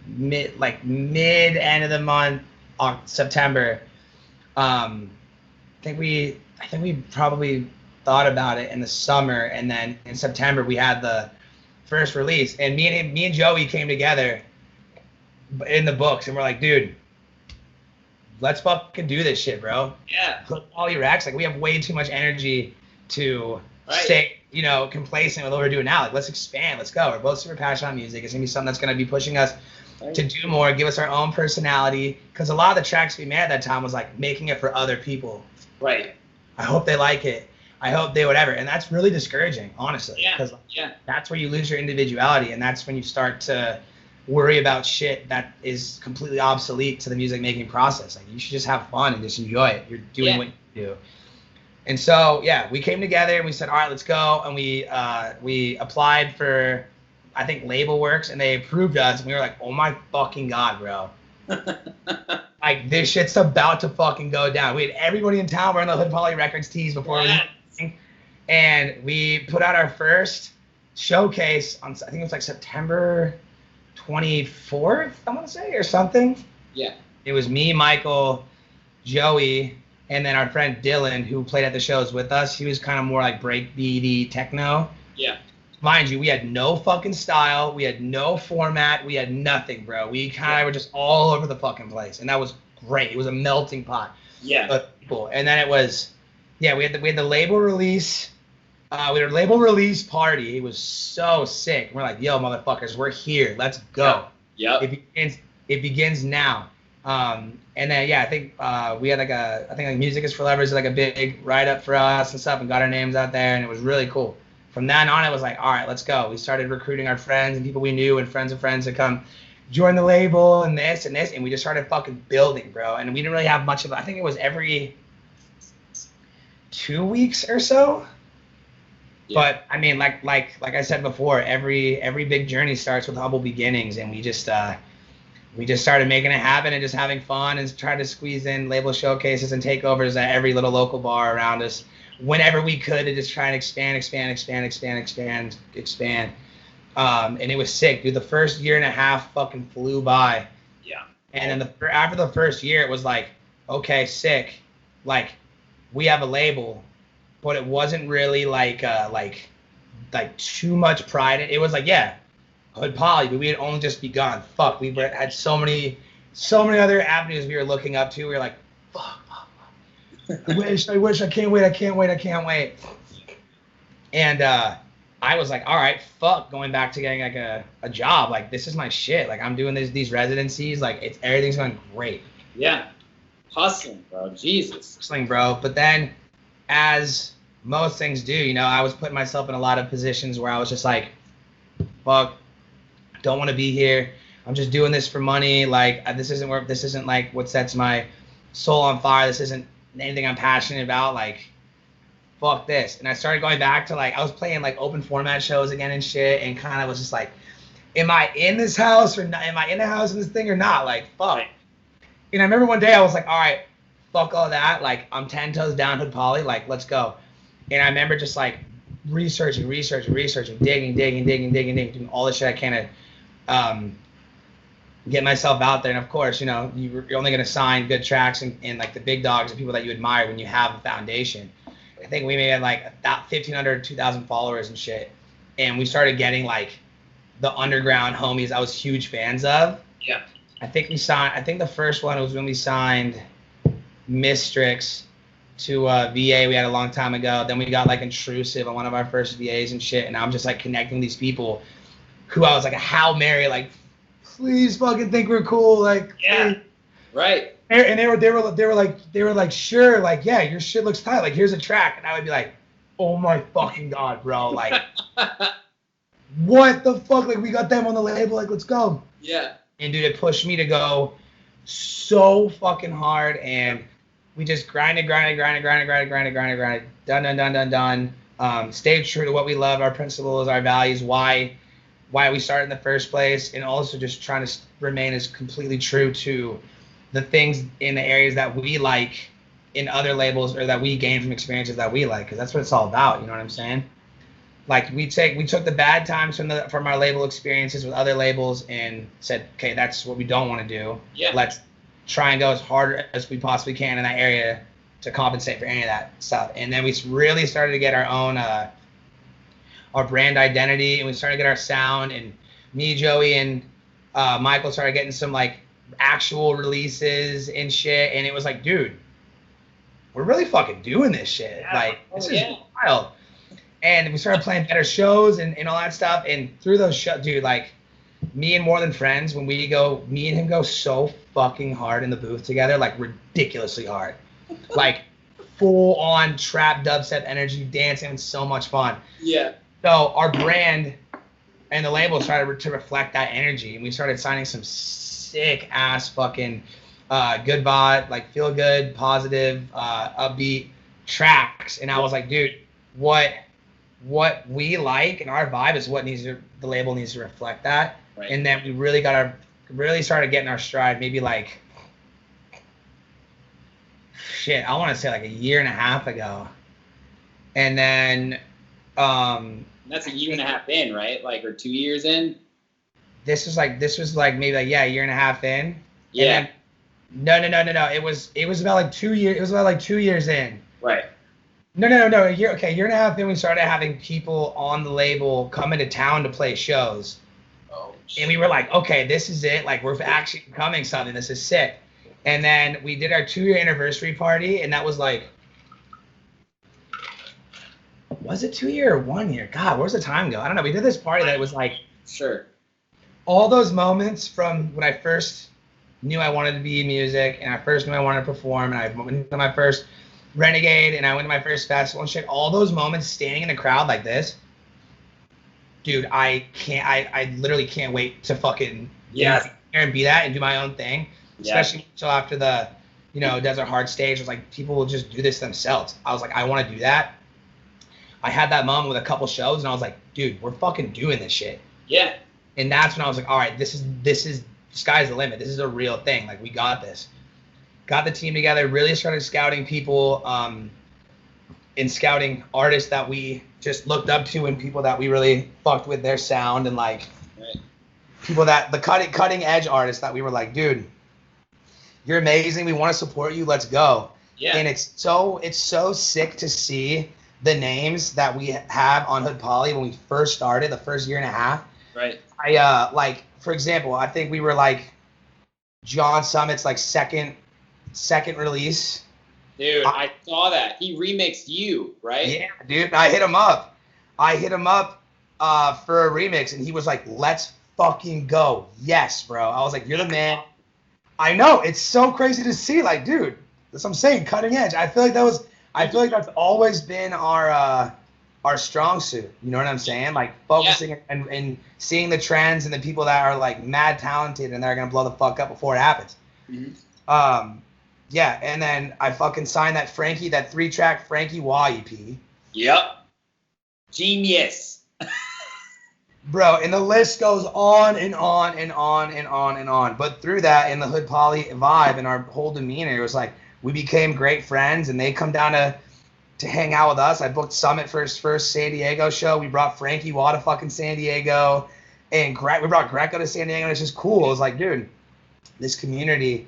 mid end of the month, September. I think we probably thought about it in the summer, and then in September we had the first release, and me and Joey came together in the books, and we're like, dude, let's fucking do this shit, bro. Yeah. Put all your acts. Like, we have way too much energy to stay, complacent with what we're doing now. Like, let's expand. Let's go. We're both super passionate on music. It's gonna be something that's gonna be pushing us to do more, give us our own personality. Because a lot of the tracks we made at that time was like making it for other people. Right. I hope they like it. I hope they whatever. And that's really discouraging, honestly. Yeah. Because that's where you lose your individuality, and that's when you start to worry about shit that is completely obsolete to the music making process. Like, you should just have fun and just enjoy it. You're doing what you do. And so, we came together and we said, all right, let's go. And we applied for, I think, Label Works, and they approved us. And we were like, oh my fucking God, bro. Like, this shit's about to fucking go down. We had everybody in town wearing the Hood Poly Records tees before and we put out our first showcase on, I think it was like September 24th, I want to say, or something. Yeah. It was me, Michael, Joey, and then our friend Dylan, who played at the shows with us. He was kind of more like breakbeaty techno. Yeah. Mind you, we had no fucking style. We had no format. We had nothing, bro. We kind of were just all over the fucking place, and that was great. It was a melting pot. Yeah. Of people. And then it was, we had the label release. We had a label release party. It was so sick. We're like, yo, motherfuckers, we're here. Let's go. Yeah. It begins now. And then I think we had like Music is for Lovers, like a big write up for us and stuff, and got our names out there, and it was really cool. From then on, it was like, all right, let's go. We started recruiting our friends and people we knew and friends of friends to come join the label and this, and we just started fucking building, bro. And we didn't really have much of I think it was every 2 weeks or so. Yeah. But I mean, like I said before, every big journey starts with humble beginnings, and we just started making it happen and just having fun and trying to squeeze in label showcases and takeovers at every little local bar around us whenever we could, to just try and expand. And it was sick, dude. The first year and a half fucking flew by. Yeah. And then after the first year, it was like, okay, sick. Like, we have a label, but it wasn't really like too much pride. It was like, Hood Poly, but we had only just begun. Fuck, we had so many other avenues we were looking up to. We were like, fuck. I wish, I can't wait. And I was like, all right, fuck, going back to getting like a job. Like, this is my shit. Like, I'm doing these residencies. Like, everything's going great. Yeah. Hustling, bro. Jesus. Hustling, bro. But then, as most things do, I was putting myself in a lot of positions where I was just like, fuck, don't want to be here. I'm just doing this for money. Like, this isn't like what sets my soul on fire. This isn't anything I'm passionate about. Like, fuck this. And I started going back to, like, I was playing like open format shows again and shit, and kind of was just like, am I in this house or not? Am I in the house in this thing or not? Like, fuck. And I remember one day I was like, all right, fuck all that. Like, I'm 10 toes down, Hood Poly. Like, let's go. And I remember just like researching, digging, doing all the shit I can to get myself out there. And of course, you're only going to sign good tracks and like the big dogs and people that you admire when you have a foundation. I think we may have like 1,500, 2,000 followers and shit. And we started getting like the underground homies I was huge fans of. Yeah. I think the first one was when we signed Mistrix to VA we had a long time ago. Then we got like Intrusive on one of our first VAs and shit. And I'm just like connecting these people who I was like a Hail Mary, like, please fucking think we're cool. Like, yeah. Please. Right. And they were like, sure, like, yeah, your shit looks tight. Like, here's a track. And I would be like, oh my fucking God, bro. Like, what the fuck? Like, we got them on the label. Like, let's go. Yeah. And dude, it pushed me to go so fucking hard, and we just grinded, done. Stayed true to what we love, our principles, our values, why we started in the first place, and also just trying to remain as completely true to the things in the areas that we like in other labels, or that we gain from experiences that we like, because that's what it's all about. You know what I'm saying? Like, we took the bad times from our label experiences with other labels and said, okay, that's what we don't want to do. Yeah. Let's try and go as hard as we possibly can in that area to compensate for any of that stuff. And then we really started to get our our brand identity, and we started to get our sound. And me, Joey, and Michael started getting some like actual releases and shit. And it was like, dude, we're really fucking doing this shit. Yeah. Like, this is wild. And we started playing better shows and all that stuff. And through those shows, dude, like, me and More Than Friends, when me and him go so fucking hard in the booth together, like ridiculously hard. Like full on trap dubstep energy, dancing, and so much fun. Yeah. So our brand and the label started to reflect that energy, and we started signing some sick ass fucking good vibe, like feel good, positive, upbeat tracks. And I was like, dude, what we like and our vibe is what the label needs to reflect that. Right. And then we really started getting our stride maybe like I want to say like a year and a half ago. And then that's a year and a half in, right? Like, or 2 years in? This was like maybe like, yeah, a year and a half in. Yeah. And then, no. It was about like 2 years. It was about like 2 years in. Right. No. A year and a half in, we started having people on the label come into town to play shows. Oh, shit. And we were like, okay, this is it. Like, we're actually becoming something. This is sick. And then we did our 2-year anniversary party, and that was like, was it 2 year or 1 year? God, where's the time go? I don't know. We did this party that was like, sure, all those moments from when I first knew I wanted to be in music, and I first knew I wanted to perform, and I went to my first Renegade, and I went to my first festival and shit. All those moments standing in the crowd like this, dude, I literally can't wait to fucking get out here and be that and do my own thing. Especially until after the, Desert Heart stage, was like, people will just do this themselves. I was like, I want to do that. I had that moment with a couple shows, and I was like, dude, we're fucking doing this shit. Yeah. And that's when I was like, all right, this is sky's the limit. This is a real thing. Like, we got this. Got the team together, really started scouting people, and scouting artists that we just looked up to, and people that we really fucked with their sound, and like people that the cutting edge artists that we were like, dude, you're amazing. We want to support you. Let's go. Yeah. And it's so sick to see the names that we have on Hood Poly when we first started, the first year and a half. Right. I like, for example, I think we were like John Summit's like second release. Dude, I saw that. He remixed you, right? Yeah, dude. I hit him up for a remix, and he was like, let's fucking go. Yes, bro. I was like, you're the man. I know. It's so crazy to see. Like, dude, that's what I'm saying. Cutting edge. I feel like that's always been our strong suit. You know what I'm saying? Like, focusing and seeing the trends and the people that are like mad talented and they're gonna blow the fuck up before it happens. Mm-hmm. Yeah, and then I fucking signed that 3-track Frankie Wah EP. Yep. Genius. Bro, and the list goes on and on and on and on and on. But through that, in the Hood Poly vibe and our whole demeanor, it was like we became great friends, and they come down to hang out with us. I booked Summit for his first San Diego show. We brought Frankie Wah to fucking San Diego, and we brought Greco to San Diego. And it's just cool. It was like, dude, this community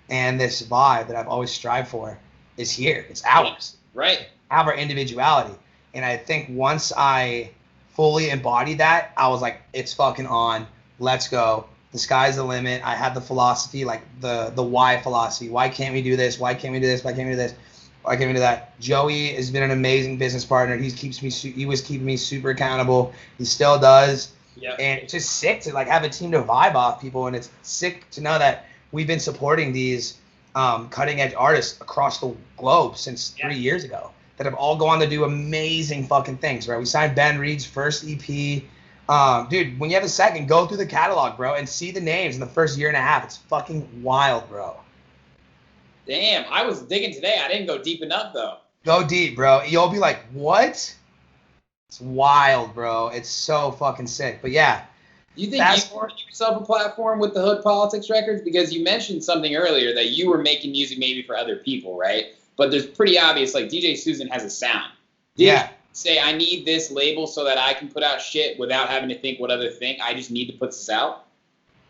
and this vibe that I've always strived for is here. It's ours. Right. Our individuality. And I think once I fully embodied that, I was like, it's fucking on. Let's go. The sky's the limit. I had the philosophy, like the why philosophy. Why can't we do this? Why can't we do this? Why can't we do this? Why can't we do that? Joey has been an amazing business partner. He was keeping me super accountable. He still does. Yep. And it's just sick to like have a team to vibe off people, and it's sick to know that we've been supporting these cutting edge artists across the globe since 3 years ago that have all gone to do amazing fucking things, right? We signed Ben Reed's first EP. Dude, when you have a second, go through the catalog, bro, and see the names in the first year and a half. It's fucking wild, bro. Damn, I was digging today. I didn't go deep enough, though. Go deep, bro. You'll be like, what? It's wild, bro. It's so fucking sick. But yeah. Do you think you give yourself a platform with the Hood Politics records? Because you mentioned something earlier that you were making music maybe for other people, right? But there's pretty obvious, like DJ Susan has a sound. Did you say, I need this label so that I can put out shit without having to think what other think? I just need to put this out?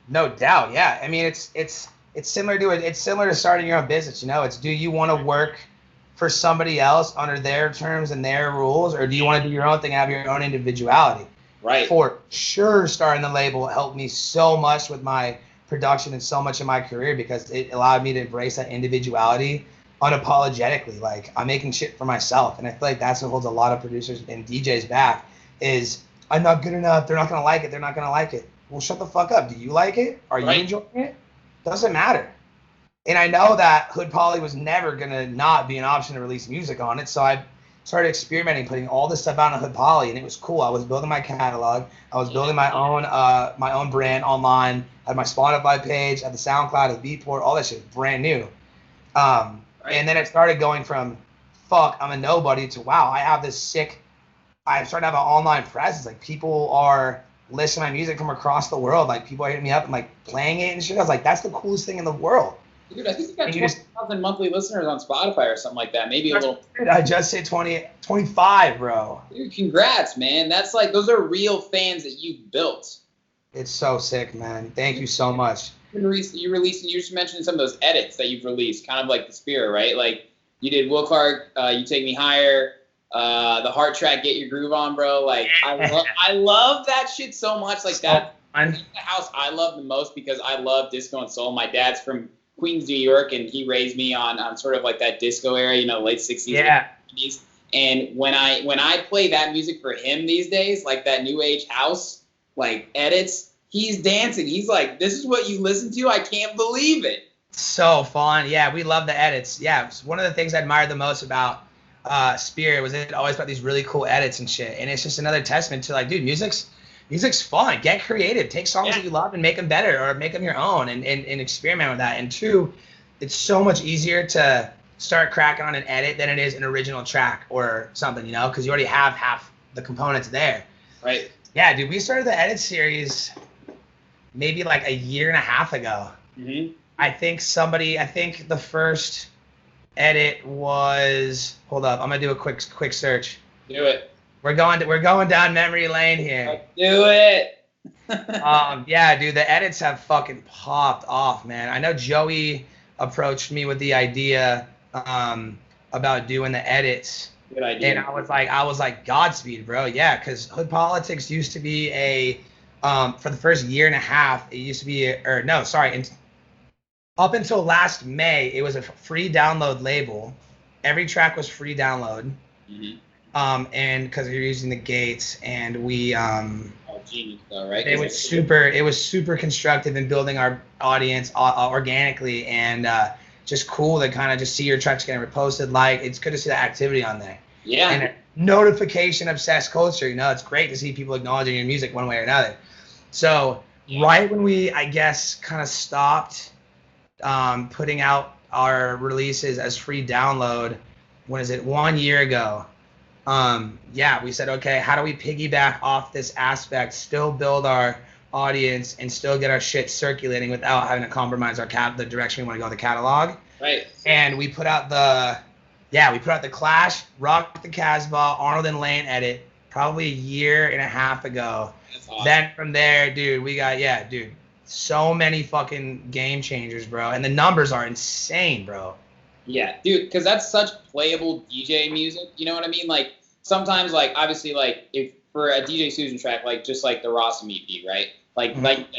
No doubt, yeah. I mean, it's similar to starting your own business, you know? It's, do you want to work for somebody else under their terms and their rules, or do you want to do your own thing, have your own individuality? Right. For sure, starting the label helped me so much with my production and so much in my career because it allowed me to embrace that individuality unapologetically. Like, I'm making shit for myself, and I feel like that's what holds a lot of producers and DJs back is, I'm not good enough, they're not going to like it, they're not going to like it. Well, shut the fuck up. Do you like it? Are you enjoying it? Doesn't matter. And I know that Hood Poly was never going to not be an option to release music on it, so I started experimenting, putting all this stuff out on Hood Poly, and it was cool. I was building my catalog. I was building my own brand online. I had my Spotify page, I had the SoundCloud, the Beatport, all that shit, brand new. And then it started going from, fuck, I'm a nobody, to, wow, I have this sick, I started to have an online presence. Like, people are listening to my music from across the world. Like, people are hitting me up and, like, playing it and shit. I was like, that's the coolest thing in the world. Dude, I think you got 20,000 monthly listeners on Spotify or something like that. Maybe a little. I just say 25, bro. Dude, congrats, man. That's like, those are real fans that you built. It's so sick, man. Thank you so much. You just mentioned some of those edits that you've released, kind of like the Spirit, right? Like, you did Will Clark, You Take Me Higher, the Heart track, Get Your Groove On, bro. Like, I love that shit so much. Like, that's the house I love the most because I love disco and soul. My dad's from Queens, New York, and he raised me on sort of like that disco era, you know, late 60s, yeah. 70s. And when I play that music for him these days, like that new age house, like edits, he's dancing. He's like, this is what you listen to? I can't believe it. So fun. Yeah, we love the edits. Yeah, it's one of the things I admired the most about Spirit was it always about these really cool edits and shit. And it's just another testament to, like, dude, music's fun. Get creative. Take songs that you love and make them better, or make them your own, and experiment with that. And two, it's so much easier to start cracking on an edit than it is an original track or something, you know, because you already have half the components there. Right. Yeah, dude, we started the edit series maybe like a year and a half ago. Mm-hmm. I think the first edit was, hold up, I'm gonna do a quick search. Do it. We're going down memory lane here. Do it. Yeah, dude, the edits have fucking popped off, man. I know Joey approached me with the idea about doing the edits. Good idea. And I was like, Godspeed, bro. Yeah, because Hood Politics used to be for the first year and a half, it used to be, up until last May, it was a free download label. Every track was free download. Mm-hmm. And because you're using the gates, and we genius though, right? it was super constructive in building our audience organically, and just cool to kind of just see your tracks getting reposted. Like, it's good to see that activity on there. Yeah. And notification obsessed culture, you know, it's great to see people acknowledging your music one way or another. So right when we, I guess, kind of stopped putting out our releases as free download, 1 year ago, we said, okay, how do we piggyback off this aspect, still build our audience, and still get our shit circulating without having to compromise the direction we want to go in the catalog. Right. And we put out the Clash, Rock the Casbah, Arnold and Lane edit probably a year and a half ago. That's awesome. Then from there, dude, we got, so many fucking game changers, bro. And the numbers are insane, bro. Yeah, dude, because that's such playable DJ music. You know what I mean? Like, sometimes, like, obviously, like, if for a DJ Susan track, like, just like the Rossum EP, right? Like,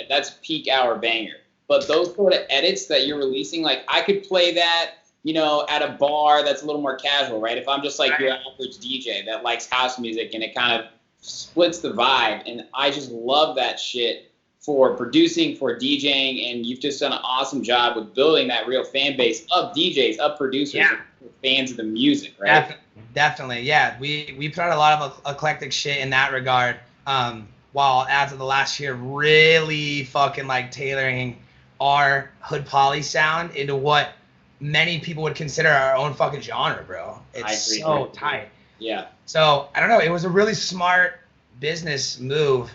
that's peak hour banger. But those sort of edits that you're releasing, like, I could play that, you know, at a bar that's a little more casual, right? If I'm just like your average DJ that likes house music and it kind of splits the vibe, and I just love that shit for producing, for DJing, and you've just done an awesome job with building that real fan base of DJs, of producers, and fans of the music, right? Definitely, yeah. We put out a lot of eclectic shit in that regard, while as of the last year really fucking like tailoring our Hood Poly sound into what many people would consider our own fucking genre, bro. It's so tight. Yeah. So, I don't know, it was a really smart business move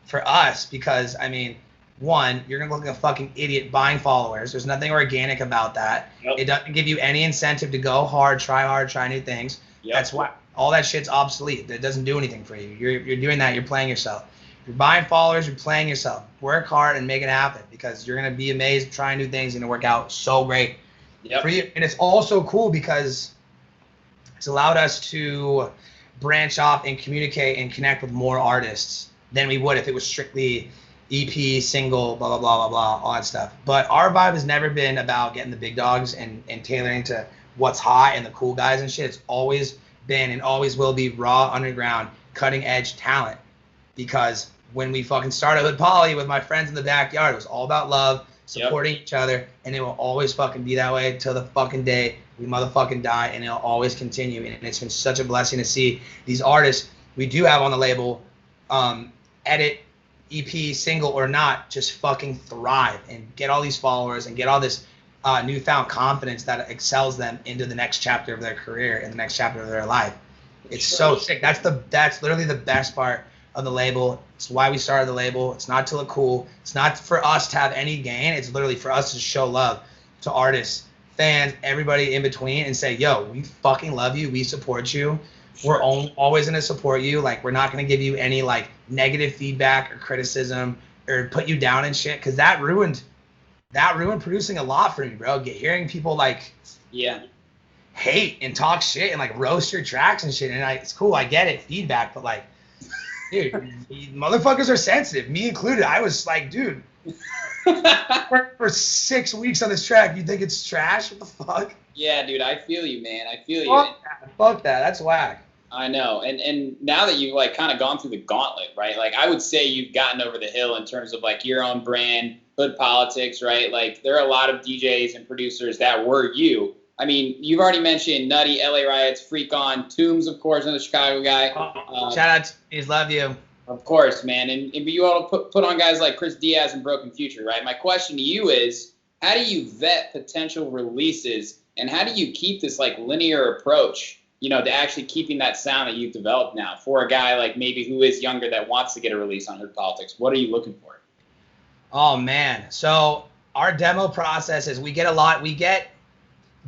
for us because, I mean, one, you're going to look like a fucking idiot buying followers. There's nothing organic about that. Yep. It doesn't give you any incentive to go hard, try new things. Yep. That's why all that shit's obsolete. That doesn't do anything for you. You're doing that, you're playing yourself. You're buying followers, you're playing yourself. Work hard and make it happen because you're going to be amazed, trying new things, and it'll work out so great for you. And it's also cool because It's allowed us to branch off and communicate and connect with more artists than we would if it was strictly EP, single, blah, blah, blah, blah, blah, all that stuff. But our vibe has never been about getting the big dogs and tailoring to what's hot and the cool guys and shit. It's always been and always will be raw, underground, cutting edge talent. Because when we fucking started Hood Poly with my friends in the backyard, it was all about love, supporting each other, and it will always fucking be that way till the fucking day we motherfucking die, and it'll always continue. And it's been such a blessing to see these artists we do have on the label, edit, EP, single or not, just fucking thrive and get all these followers and get all this newfound confidence that excels them into the next chapter of their career and the next chapter of their life. It's so sick. That's literally the best part of the label. It's why we started the label. It's not to look cool. It's not for us to have any gain. It's literally for us to show love to artists, fans, everybody in between, and say, yo, we fucking love you. We support you. We're always going to support you. Like, we're not going to give you any, like, negative feedback or criticism or put you down and shit, because that ruined producing a lot for me, bro. Hearing people, like, hate and talk shit and, like, roast your tracks and shit. And it's cool. I get it, feedback, but, like, dude, motherfuckers are sensitive, me included. I was like, dude, for 6 weeks on this track, you think it's trash? What the fuck? Yeah, dude, I feel you, man. I feel you. Fuck that. That's whack. I know. And now that you've, like, kind of gone through the gauntlet, right? Like, I would say you've gotten over the hill in terms of, like, your own brand, Hood Politics, right? Like, there are a lot of DJs and producers that were you. I mean, you've already mentioned Nutty, LA Riots, Freak On, Toombs, of course, another Chicago guy. Shout out to Please, love you. Of course, man. And you all put on guys like Chris Diaz and Broken Future, right? My question to you is, how do you vet potential releases, and how do you keep this, like, linear approach, you know, to actually keeping that sound that you've developed now for a guy like maybe who is younger that wants to get a release on Hood Politics? What are you looking for? Oh, man. So our demo process is we get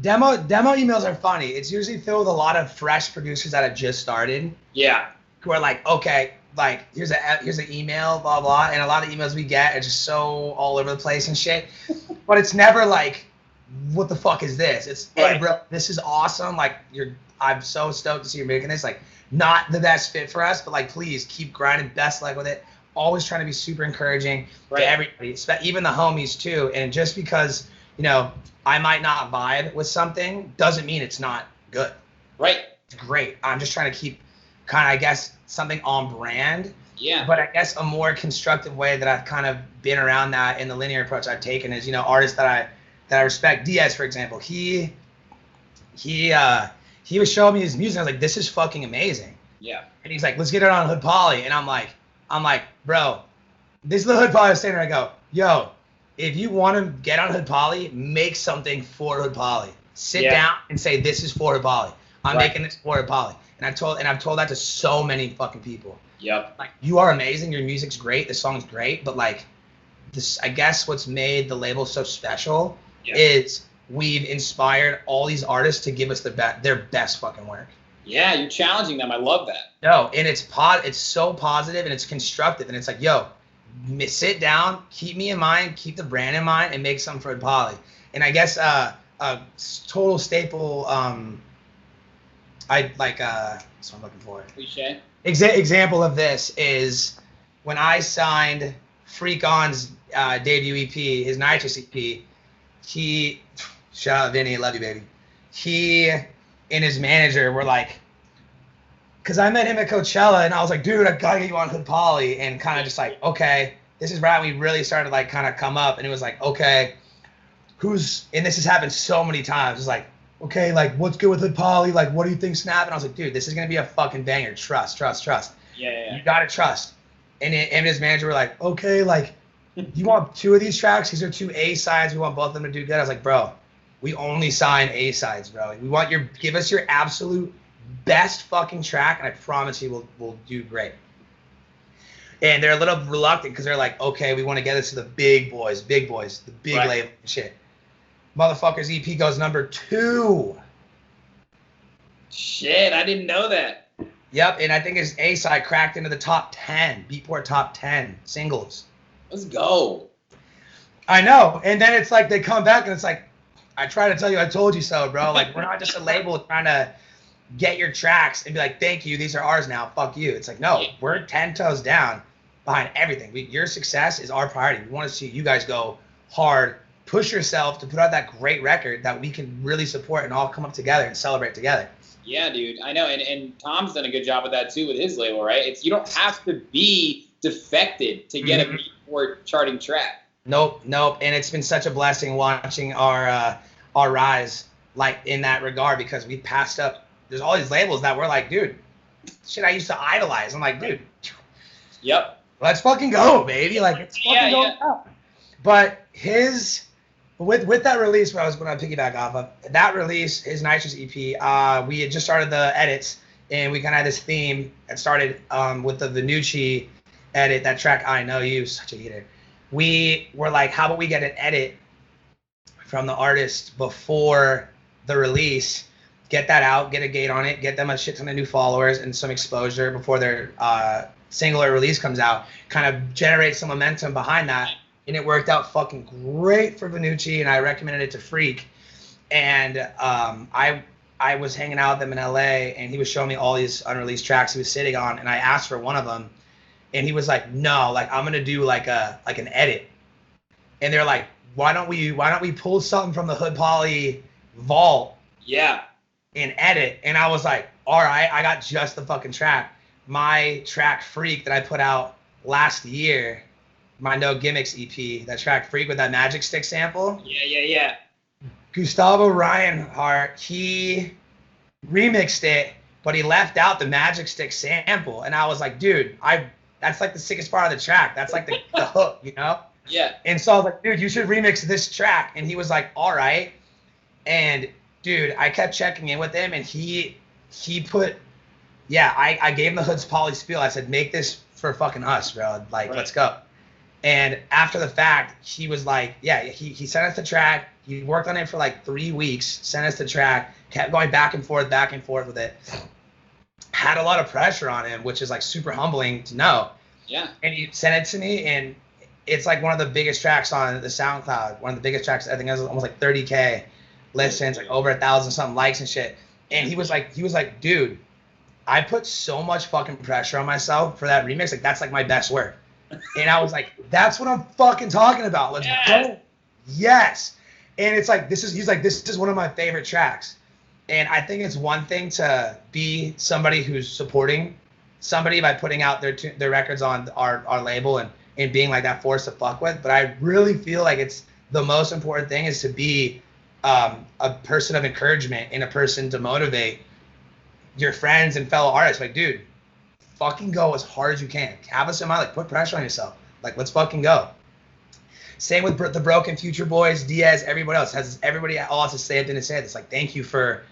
demo emails are funny. It's usually filled with a lot of fresh producers that have just started. Yeah. Who are like, okay, like, here's an email, blah, blah. And a lot of emails we get are just so all over the place and shit. But it's never like, what the fuck is this? It's, hey, bro, this is awesome. Like, I'm so stoked to see you're making this. Like, not the best fit for us, but, like, please keep grinding, best luck with it. Always trying to be super encouraging to everybody, even the homies too. And just because, you know, I might not vibe with something doesn't mean it's not good. Right. It's great. I'm just trying to keep kind of, I guess, something on brand. Yeah. But I guess a more constructive way that I've kind of been around that in the linear approach I've taken is, you know, artists that I respect. Diaz, for example, he was showing me his music. I was like, this is fucking amazing. Yeah. And he's like, let's get it on Hood Poly. And I'm like, bro, this is the Hood Poly. I was standing there. I go, yo, if you want to get on Hood Poly, make something for Hood Poly. Sit down and say, this is for Hood Poly. I'm making this for Hood Poly. And I've told that to so many fucking people. Yep. Like, you are amazing. Your music's great. The song's great. But, like, this, I guess what's made the label so special is we've inspired all these artists to give us their best fucking work. Yeah, you're challenging them. I love that. No, and it's so positive and it's constructive. And it's like, yo, sit down, keep me in mind, keep the brand in mind, and make something for Hood Poly. And I guess a total staple, that's what I'm looking for. Cliche. Example of this is when I signed Freak On's debut EP, his Nitrous EP. He, shout out Vinny, love you, baby. He and his manager were like, because I met him at Coachella and I was like, dude, I gotta get you on Hood Poly, and kind of just like, okay, this is right. We really started like kind of come up, and it was like, okay, and this has happened so many times. It's like, okay, like, what's good with Hood Poly? Like, what do you think, Snap? And I was like, dude, this is gonna be a fucking banger. Trust. Yeah. You gotta trust. And his manager were like, okay, like, you want 2 of these tracks? These are 2 A-sides. We want both of them to do good. I was like, bro, we only sign A-sides, bro. We want give us your absolute best fucking track, and I promise you we'll do great. And they're a little reluctant because they're like, okay, we want to get this to the big boys, the big label and shit. Motherfucker's EP goes number 2. Shit, I didn't know that. Yep, and I think his A-side cracked into the top 10, Beatport top 10 singles. Let's go. I know. And then it's like they come back and it's like, I try to tell you I told you so, bro. Like, we're not just a label trying to get your tracks and be like, thank you, these are ours now, fuck you. It's like, no, we're 10 toes down behind everything. Your success is our priority. We want to see you guys go hard, push yourself to put out that great record that we can really support and all come up together and celebrate together. Yeah, dude, I know, and Tom's done a good job of that too with his label, right? You don't have to be defected to get a Beatport charting track. Nope, and it's been such a blessing watching our rise, like in that regard, because we passed up. There's all these labels that we're like, dude, shit I used to idolize. I'm like, dude, yep, let's fucking go, baby, like it's fucking go. Yeah. But with that release, what I was going to piggyback off of, that release, his Nitrous EP, we had just started the edits, and we kind of had this theme that started with the Vinucci edit, that track, I Know You, such a heater. We were like, how about we get an edit from the artist before the release, get that out, get a gate on it, get them a shit ton of new followers and some exposure before their single or release comes out, kind of generate some momentum behind that. And it worked out fucking great for Vinucci, and I recommended it to Freak. And I was hanging out with him in LA, and he was showing me all these unreleased tracks he was sitting on, and I asked for one of them, and he was like, no, like I'm gonna do like an edit. And they're like, why don't we pull something from the Hood Poly vault? Yeah. And edit. And I was like, all right, I got just the fucking track. My track Freak that I put out last year, my No Gimmicks EP, that track Freak with that Magic Stick sample. Yeah. Gustavo Reinhardt, he remixed it, but he left out the Magic Stick sample. And I was like, dude, that's like the sickest part of the track. That's like the hook, you know? Yeah. And so I was like, dude, you should remix this track. And he was like, all right. And dude, I kept checking in with him, and he put, I gave him the Hood's Poly spiel. I said, make this for fucking us, bro. Like, let's go. And after the fact, he was like, he sent us the track. He worked on it for like 3 weeks, sent us the track, kept going back and forth with it. Had a lot of pressure on him, which is like super humbling to know. Yeah. And he sent it to me, and it's like one of the biggest tracks on the SoundCloud. One of the biggest tracks, I think it was almost like 30K listens, like over 1,000 something likes and shit. And he was like, dude, I put so much fucking pressure on myself for that remix. Like, that's like my best work. And I was like, that's what I'm fucking talking about. Let's go. Yes. And it's like, this is one of my favorite tracks. And I think it's one thing to be somebody who's supporting somebody by putting out their records on our label and being like that force to fuck with. But I really feel like it's the most important thing is to be a person of encouragement and a person to motivate your friends and fellow artists. Like, dude, fucking go as hard as you can. Have us in mind, like, put pressure on yourself. Like, let's fucking go. Same with the Broken Future Boys, Diaz, everybody else. Everybody all has the same thing to say. It's like, thank you for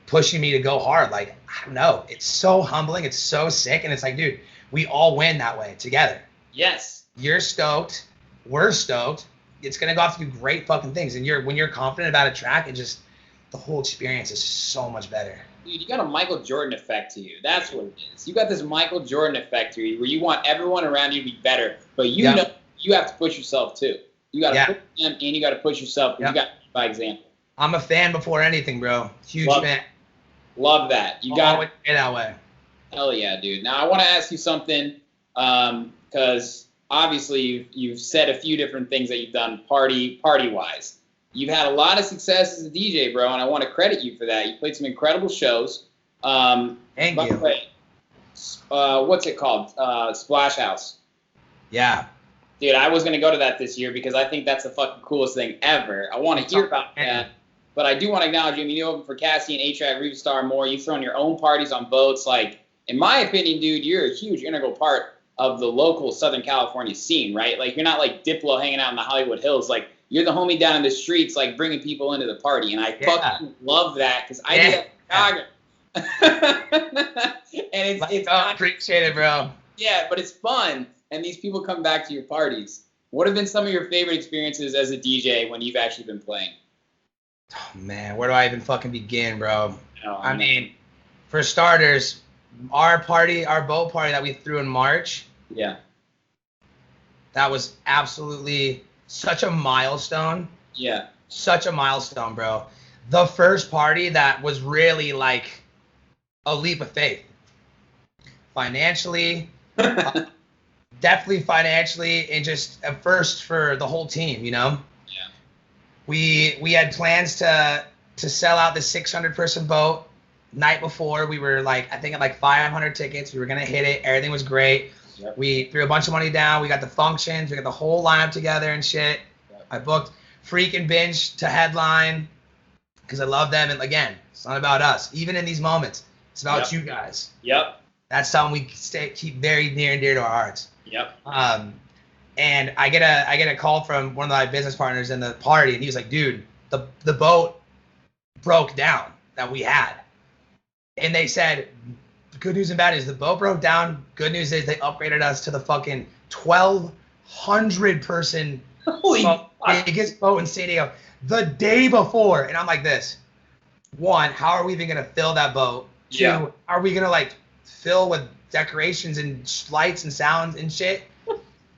pushing me to go hard. Like, I don't know. It's so humbling. It's so sick. And it's like, dude, we all win that way together. Yes. You're stoked. We're stoked. It's going to go off to do great fucking things. And when you're confident about a track, the whole experience is so much better. Dude, you got a Michael Jordan effect to you. That's what it is. You got this Michael Jordan effect to you where you want everyone around you to be better, but you know you have to push yourself too. You got to push them and you got to push yourself. You got to lead by example. I'm a fan before anything, bro. Huge fan. Love that. You got to get that way. Hell yeah, dude. Now I want to ask you something because obviously you've said a few different things that you've done party-wise. You've had a lot of success as a DJ, bro, and I want to credit you for that. You played some incredible shows. Thank you. By the way, what's it called? Splash House. Yeah. Dude, I was going to go to that this year because I think that's the fucking coolest thing ever. I want to hear about that. But I do want to acknowledge you. I mean, you open for Cassie and A-Track, Riva Star, and more. You've thrown your own parties on boats. Like, in my opinion, dude, you're a huge integral part of the local Southern California scene, right? Like, you're not like Diplo hanging out in the Hollywood Hills. Like, you're the homie down in the streets, like, bringing people into the party. And I fucking love that because I do that in Chicago. And it's appreciate it, bro. Yeah, but it's fun. And these people come back to your parties. What have been some of your favorite experiences as a DJ when you've actually been playing? Oh, man, where do I even fucking begin, bro? I mean, for starters, our boat party that we threw in March. Yeah. That was absolutely such a milestone. Yeah. Such a milestone, bro. The first party that was really like a leap of faith. Financially, definitely financially, and just a first for the whole team, you know? Yeah. We had plans to sell out the 600-person boat. Night before, we were like, I think at like 500 tickets. We were going to hit it. Everything was great. Yep. We threw a bunch of money down. We got the functions. We got the whole lineup together and shit. Yep. I booked Freak and Binge to headline because I love them. And again, it's not about us. Even in these moments, it's about you guys. Yep. That's something we keep very near and dear to our hearts. Yep. And I get a call from one of my business partners in the party, and he was like, dude, the boat broke down that we had. And they said, good news and bad news. The boat broke down. Good news is they upgraded us to the fucking 1,200 person biggest boat in San Diego the day before. And I'm like this. One, how are we even going to fill that boat? Two, are we going to like fill with decorations and lights and sounds and shit?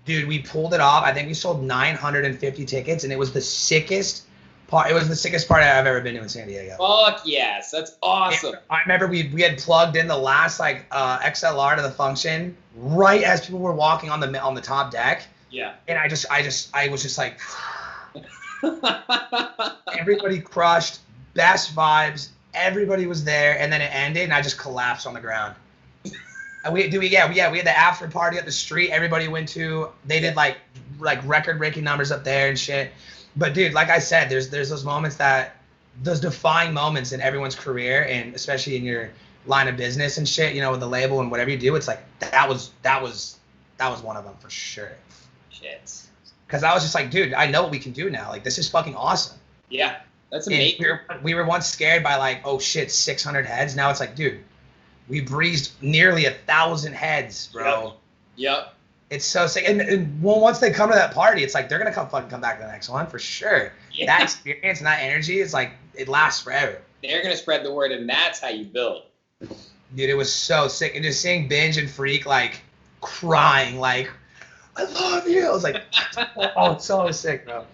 Dude, we pulled it off. I think we sold 950 tickets, and it was the sickest part. It was the sickest party I've ever been to in San Diego. Fuck yes, that's awesome. And I remember we had plugged in the last like XLR to the function right as people were walking on the top deck. Yeah. And I was just like, everybody crushed, best vibes. Everybody was there, and then it ended, and I just collapsed on the ground. And we had the after party at the street. Everybody went to. They did like record-breaking numbers up there and shit. But dude, like I said, there's those moments those defining moments in everyone's career, and especially in your line of business and shit. You know, with the label and whatever you do, it's like that was one of them for sure. Shit. Because I was just like, dude, I know what we can do now. Like, this is fucking awesome. Yeah, that's amazing. We were once scared by like, oh shit, 600 heads. Now it's like, dude, we breezed nearly 1,000 heads, bro. Yep. It's so sick. And once they come to that party, it's like they're gonna come back to the next one for sure. Yeah. That experience and that energy is like, it lasts forever. They're gonna spread the word, and that's how you build. Dude, it was so sick. And just seeing Binge and Freak like crying, like, I love you. I was like, oh, it's so sick, bro.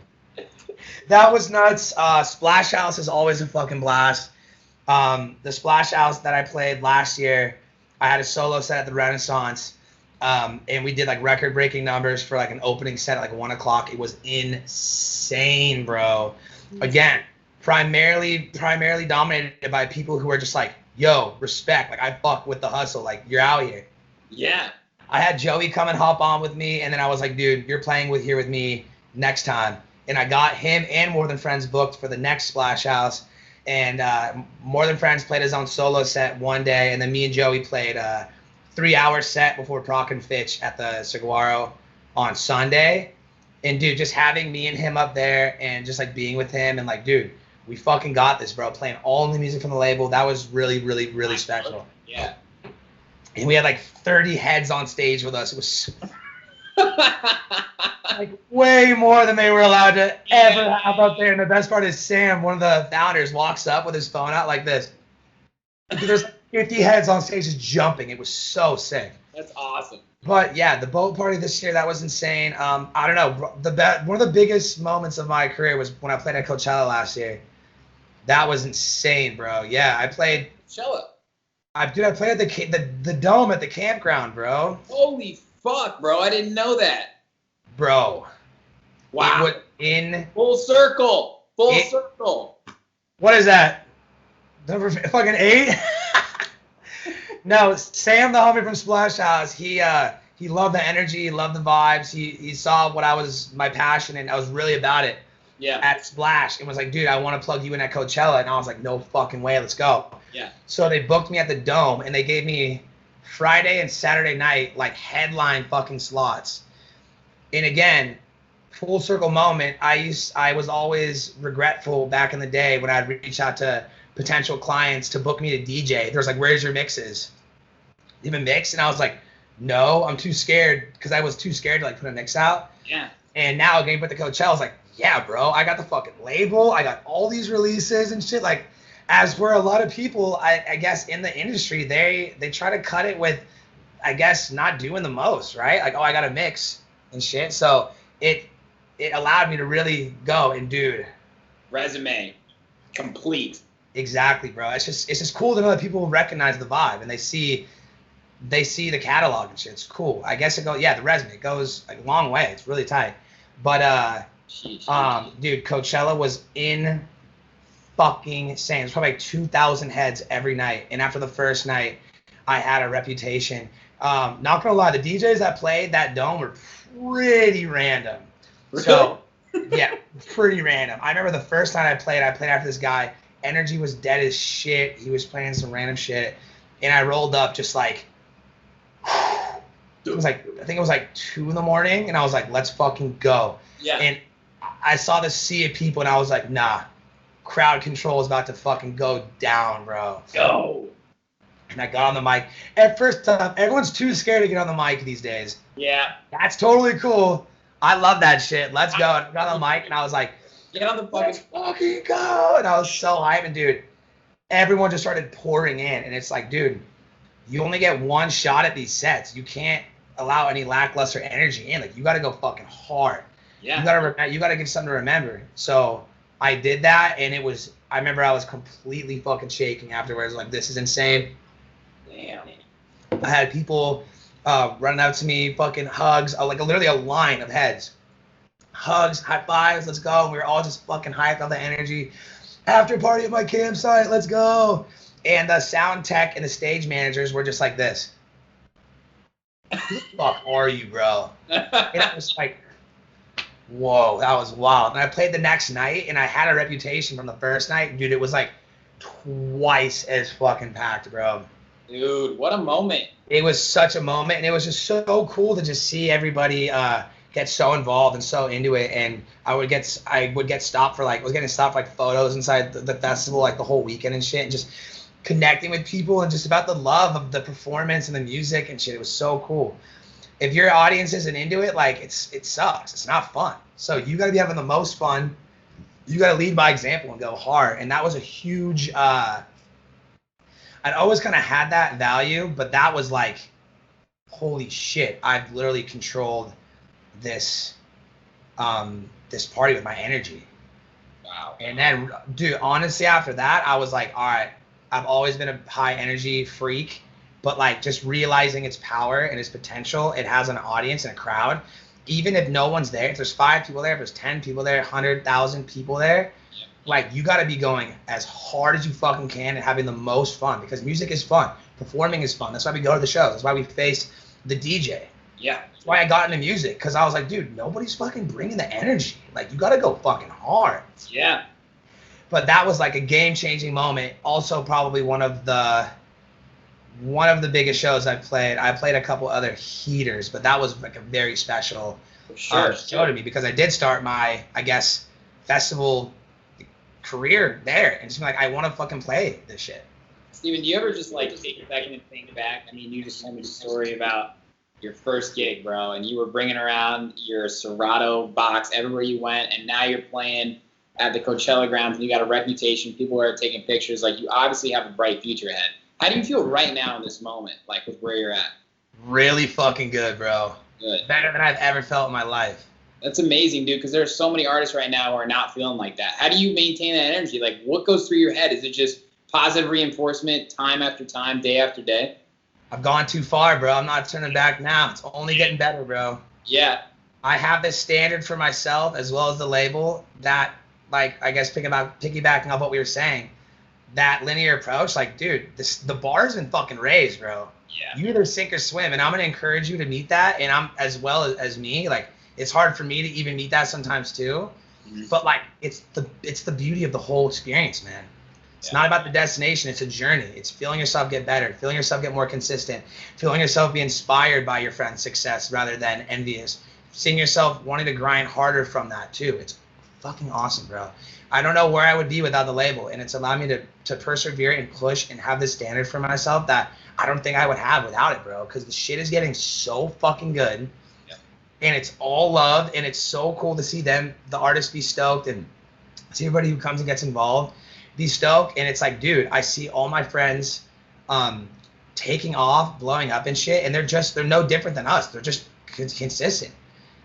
That was nuts. Splash House is always a fucking blast. The Splash House that I played last year, I had a solo set at the Renaissance. And we did like record-breaking numbers for like an opening set at like 1 o'clock. It was insane, bro. Again, primarily dominated by people who are just like, yo, respect. Like, I fuck with the hustle. Like, you're out here. Yeah. I had Joey come and hop on with me, and then I was like, dude, you're playing here with me next time. And I got him and More Than Friends booked for the next Splash House. And More Than Friends played his own solo set one day, and then me and Joey played 3-hour set before Proc and Fitch at the Saguaro on Sunday. And dude, just having me and him up there and just like being with him and like, dude, we fucking got this, bro. Playing all the music from the label. That was really, really, really special. Yeah. And we had like 30 heads on stage with us. It was like way more than they were allowed to ever have up there. And the best part is Sam, one of the founders, walks up with his phone out like this. There's 50 heads on stage just jumping. It was so sick. That's awesome. But yeah, the boat party this year, that was insane. I don't know. One of the biggest moments of my career was when I played at Coachella last year. That was insane, bro. Yeah, I played. Coachella. I played at the dome at the campground, bro. Holy fuck, bro! I didn't know that. Bro. Wow. It was full circle. Full circle. What is that? Number fucking 8? No, Sam, the homie from Splash House, he loved the energy, he loved the vibes. He saw what my passion, and I was really about it. Yeah. At Splash, and was like, dude, I want to plug you in at Coachella, and I was like, no fucking way, let's go. Yeah. So they booked me at the Dome, and they gave me Friday and Saturday night like headline fucking slots. And again, full circle moment. I was always regretful back in the day when I'd reach out to potential clients to book me to DJ. There's like, where's your mixes? You have a mix? And I was like, no, I'm too scared, because I was too scared to like put a mix out. Yeah. And now getting put the Coachella, I was like, yeah, bro, I got the fucking label. I got all these releases and shit. Like, as for a lot of people, I guess in the industry, they try to cut it with, I guess, not doing the most, right? Like, oh, I got a mix and shit. So it allowed me to really go and, dude. Resume complete. Exactly, bro. It's just cool to know that people recognize the vibe and they see the catalog and shit. It's cool. I guess the resume, it goes a long way. It's really tight. But dude, Coachella was in fucking insane. It was probably like 2,000 heads every night. And after the first night, I had a reputation. Not gonna lie, the DJs that played that dome were pretty random. Really? So yeah, pretty random. I remember the first time I played after this guy. Energy was dead as shit. He was playing some random shit, and I rolled up just like it was like I think it was like 2 a.m, and I was like, let's fucking go. Yeah. And I saw the sea of people, and I was like, nah, crowd control is about to fucking go down, bro. Go. And I got on the mic. At first time, everyone's too scared to get on the mic these days. Yeah. That's totally cool. I love that shit. Let's go. And I got on the mic, and I was like, Get on the let's fucking. fucking go. And I was so hyped, and dude, everyone just started pouring in. And it's like, dude, you only get one shot at these sets. You can't allow any lackluster energy in. Like, you got to go fucking hard. Yeah. You got to give something to remember. So I did that, and I remember I was completely fucking shaking afterwards. Like, this is insane. Damn. I had people running out to me, fucking hugs, like literally a line of heads. Hugs, high fives, let's go. We were all just fucking hyped on the energy. After party at my campsite, let's go. And the sound tech and the stage managers were just like this. Who the fuck are you, bro? And I was like, whoa, that was wild. And I played the next night, and I had a reputation from the first night. Dude, it was like twice as fucking packed, bro. Dude, what a moment. It was such a moment, and it was just so cool to just see everybody get so involved and so into it. And I would get stopped for was getting stopped for like photos inside the festival like the whole weekend and shit, and just connecting with people and just about the love of the performance and the music and shit. It was so cool. If your audience isn't into it, like it sucks. It's not fun. So you got to be having the most fun. You got to lead by example and go hard. And that was a huge. I'd always kind of had that value, but that was like, holy shit! I've literally controlled this party with my energy. Wow. And then, dude, honestly, after that, I was like, all right, I've always been a high energy freak, but like just realizing its power and its potential, it has an audience and a crowd. Even if no one's there, if there's 5 people there, if there's 10 people there, 100,000 people there, like you got to be going as hard as you fucking can and having the most fun, because music is fun. Performing is fun. That's why we go to the shows. That's why we face the DJ. Yeah. That's why I got into music, because I was like, dude, nobody's fucking bringing the energy. Like, you got to go fucking hard. Yeah. But that was like a game-changing moment. Also, probably one of the biggest shows I've played. I played a couple other heaters, but that was like a very special show to me, because I did start my, I guess, festival career there, and just be like, I want to fucking play this shit. Steven, do you ever just like take a second and think back? I mean, you just told me the story about your first gig, bro, and you were bringing around your Serato box everywhere you went, and now you're playing at the Coachella grounds, and you got a reputation. People are taking pictures. Like, you obviously have a bright future ahead. How do you feel right now in this moment, like with where you're at? Really fucking good, bro. Good. Better than I've ever felt in my life. That's amazing, dude, because there's so many artists right now who are not feeling like that. How do you maintain that energy? Like, what goes through your head? Is it just positive reinforcement time after time, day after day? I've gone too far, bro. I'm not turning back now. It's only getting better, bro. Yeah. I have this standard for myself as well as the label that, like, I guess piggybacking off what we were saying, that linear approach, like, dude, the bar's been fucking raised, bro. Yeah. You either sink or swim, and I'm going to encourage you to meet that, and I'm, as well as me, like, it's hard for me to even meet that sometimes too, but like it's the beauty of the whole experience, man. It's not about the destination, it's a journey. It's feeling yourself get better, feeling yourself get more consistent, feeling yourself be inspired by your friend's success rather than envious, seeing yourself wanting to grind harder from that too. It's fucking awesome, bro. I don't know where I would be without the label, and it's allowed me to persevere and push and have this standard for myself that I don't think I would have without it, bro, because the shit is getting so fucking good. And it's all love, and it's so cool to see the artists be stoked, and see everybody who comes and gets involved be stoked. And it's like, dude, I see all my friends taking off, blowing up and shit, and they're no different than us. They're just consistent.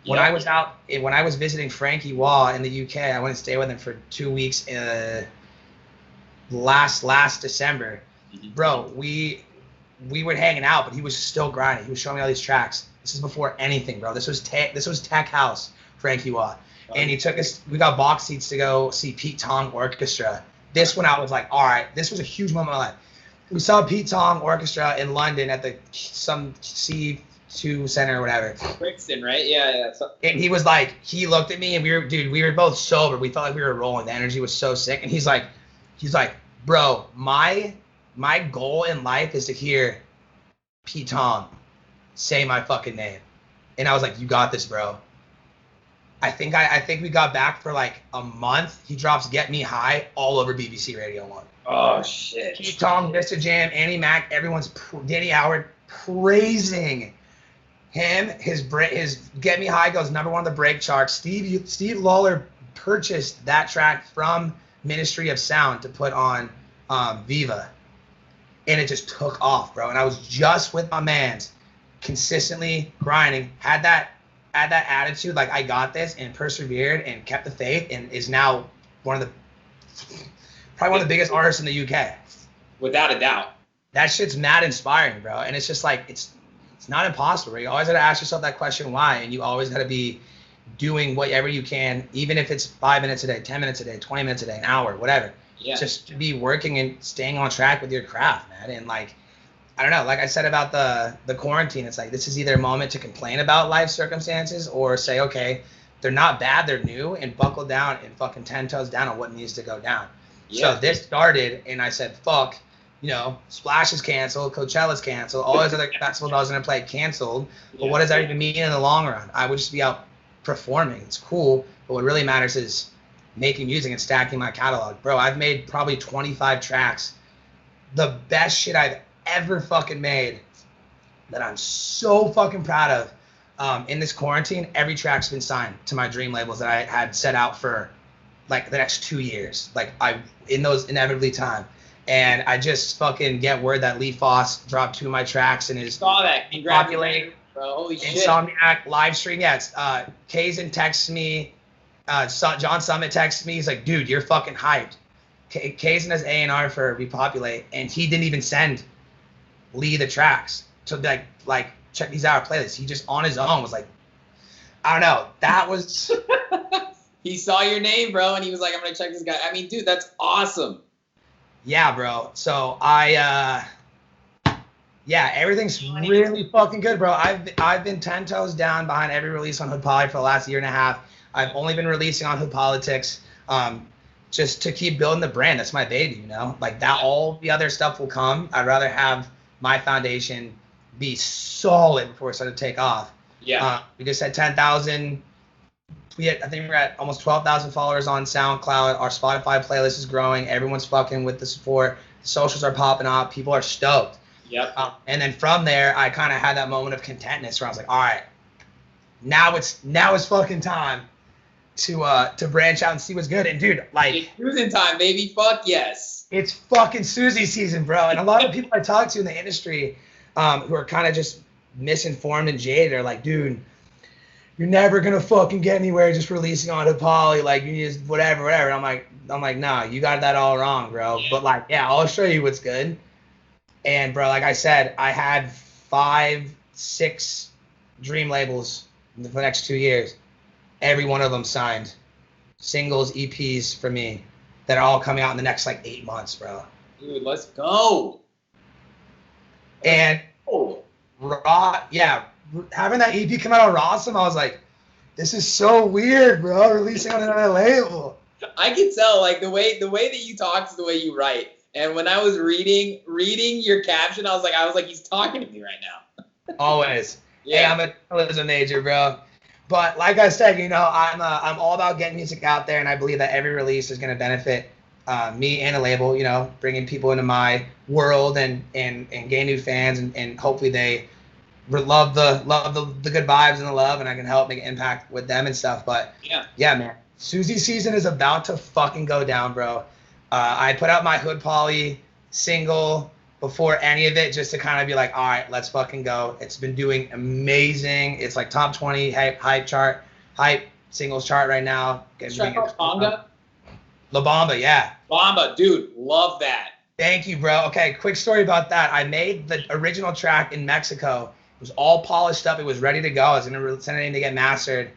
When I was visiting Frankie Wah in the UK, I went and stayed with him for 2 weeks last December, bro, we were hanging out, but he was still grinding. He was showing me all these tracks. This is before anything, bro. This was Tech House, Frankie Watt. And he took us, we got box seats to go see Pete Tong Orchestra. This one I was like, all right, this was a huge moment in my life. We saw Pete Tong Orchestra in London at some C2 center or whatever. Brixton, right? Yeah. And he was like, he looked at me and we were both sober. We felt like we were rolling. The energy was so sick. And he's like, bro, my goal in life is to hear Pete Tong say my fucking name. And I was like, you got this, bro. I think we got back for like a month. He drops Get Me High all over BBC Radio 1. Oh, shit. Pete Tong, Mr. Jam, Annie Mac, everyone's Danny Howard praising him. His Get Me High goes #1 on the break charts. Steve Lawler purchased that track from Ministry of Sound to put on Viva. And it just took off, bro. And I was just with my mans, consistently grinding, had that attitude, like I got this, and persevered and kept the faith, and is now probably one of the biggest artists in the UK. Without a doubt. That shit's mad inspiring, bro. And it's just like, it's not impossible, right? You always got to ask yourself that question, why? And you always got to be doing whatever you can, even if it's 5 minutes a day, 10 minutes a day, 20 minutes a day, an hour, whatever. Yeah. Just to be working and staying on track with your craft, man. And like, I don't know, like I said about the quarantine, it's like, this is either a moment to complain about life circumstances or say, okay, they're not bad, they're new, and buckle down and fucking 10 toes down on what needs to go down. Yeah. So this started, and I said, fuck, Splash is canceled, Coachella's canceled, all those other festivals I was going to play canceled, but what does that even mean in the long run? I would just be out performing. It's cool, but what really matters is making music and stacking my catalog. Bro, I've made probably 25 tracks. The best shit I've ever fucking made that I'm so fucking proud of. In this quarantine, every track's been signed to my dream labels that I had set out for like the next 2 years. Like in those inevitably time. And I just fucking get word that Lee Foss dropped 2 of my tracks and is saw that. Congratulations, bro. Holy shit. Insomniac live stream. Yeah, it's Kazan texts me. John Summit texts me. He's like, dude, you're fucking hyped. Kazan has A&R for Repopulate, and he didn't even send Lee the tracks to like check these out playlists. He just on his own was like, I don't know. That was he saw your name, bro, and he was like, I'm gonna check this guy. I mean, dude, that's awesome. Yeah, bro. So everything's really fucking good, bro. I've been 10 toes down behind every release on Hood Poly for the last year and a half. I've only been releasing on Hood Politics, just to keep building the brand. That's my baby, like that. All the other stuff will come. I'd rather have my foundation be solid before it started to take off. Yeah. We just had 10,000. I think we're at almost 12,000 followers on SoundCloud. Our Spotify playlist is growing. Everyone's fucking with the support. The socials are popping up. People are stoked. Yep. And then from there, I kind of had that moment of contentness where I was like, all right, now it's fucking time to branch out and see what's good. And dude, like, it's cruising time, baby. Fuck yes. It's fucking SUSIE season, bro. And a lot of people I talk to in the industry, who are kind of just misinformed and jaded, are like, dude, you're never gonna fucking get anywhere just releasing on Poly, like you just whatever. And I'm like, nah, you got that all wrong, bro. Yeah. But like, yeah, I'll show you what's good. And bro, like I said, I had 5-6 dream labels for the next 2 years. Every one of them signed singles, EPs for me that are all coming out in the next like 8 months, bro. Dude, let's go. And having that EP come out on Rawsome, I was like, this is so weird, bro. Releasing on another label. I can tell, like the way that you talk is the way you write. And when I was reading your caption, I was like, he's talking to me right now. Always. Yeah. Hey, I'm a journalism major, bro. But like I said, I'm all about getting music out there, and I believe that every release is going to benefit me and the label, bringing people into my world and gain new fans, and hopefully they love the good vibes and the love, and I can help make an impact with them and stuff. But yeah, man, SUSIE season is about to fucking go down, bro. I put out my Hood Poly single before any of it, just to kind of be like, all right, let's fucking go. It's been doing amazing. It's like top 20 hype singles chart right now. Track called Tonga? La Bamba, yeah. Bamba, dude, love that. Thank you, bro. Okay, quick story about that. I made the original track in Mexico. It was all polished up. It was ready to go. I was going to send it in to get mastered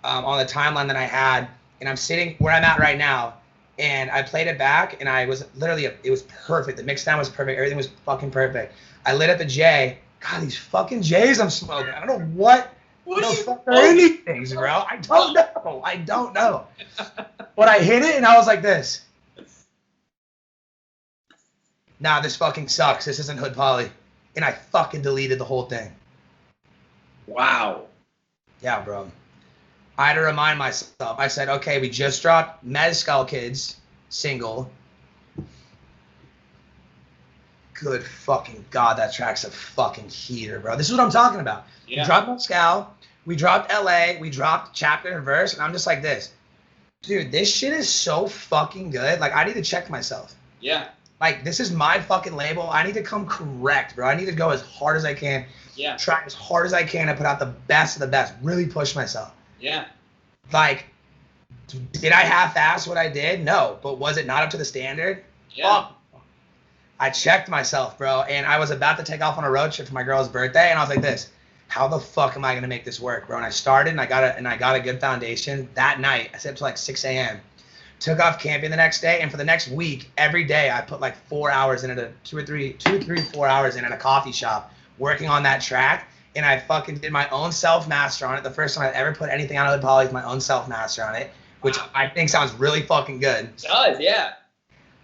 on the timeline that I had. And I'm sitting where I'm at right now. And I played it back, and I was literally, it was perfect. The mix down was perfect. Everything was fucking perfect. I lit up the J. God, these fucking J's I'm smoking. I don't know what the fuck are in these things, bro. I don't know. But I hit it, and I was like this. Nah, this fucking sucks. This isn't Hood Poly. And I fucking deleted the whole thing. Wow. Yeah, bro. I had to remind myself. I said, okay, we just dropped Mezcal Kids single. Good fucking God, that track's a fucking heater, bro. This is what I'm talking about. Yeah. We dropped Mezcal. We dropped LA. We dropped Chapter and Verse. And I'm just like this. Dude, this shit is so fucking good. Like, I need to check myself. Yeah. Like, this is my fucking label. I need to come correct, bro. I need to go as hard as I can. Yeah. Try as hard as I can to put out the best of the best. Really push myself. Yeah. Like, did I half-ass what I did? No. But was it not up to the standard? Yeah. I checked myself, bro. And I was about to take off on a road trip for my girl's birthday. And I was like this. How the fuck am I going to make this work, bro? And I started, and I got a good foundation. That night, I stayed up till like 6 a.m. Took off camping the next day, and for the next week, every day I put like 4 hours in it, 4 hours in at a coffee shop working on that track, and I fucking did my own self-master on it. The first time I've ever put anything on Hood Poly is my own self-master on it, which I think sounds really fucking good. It does, yeah.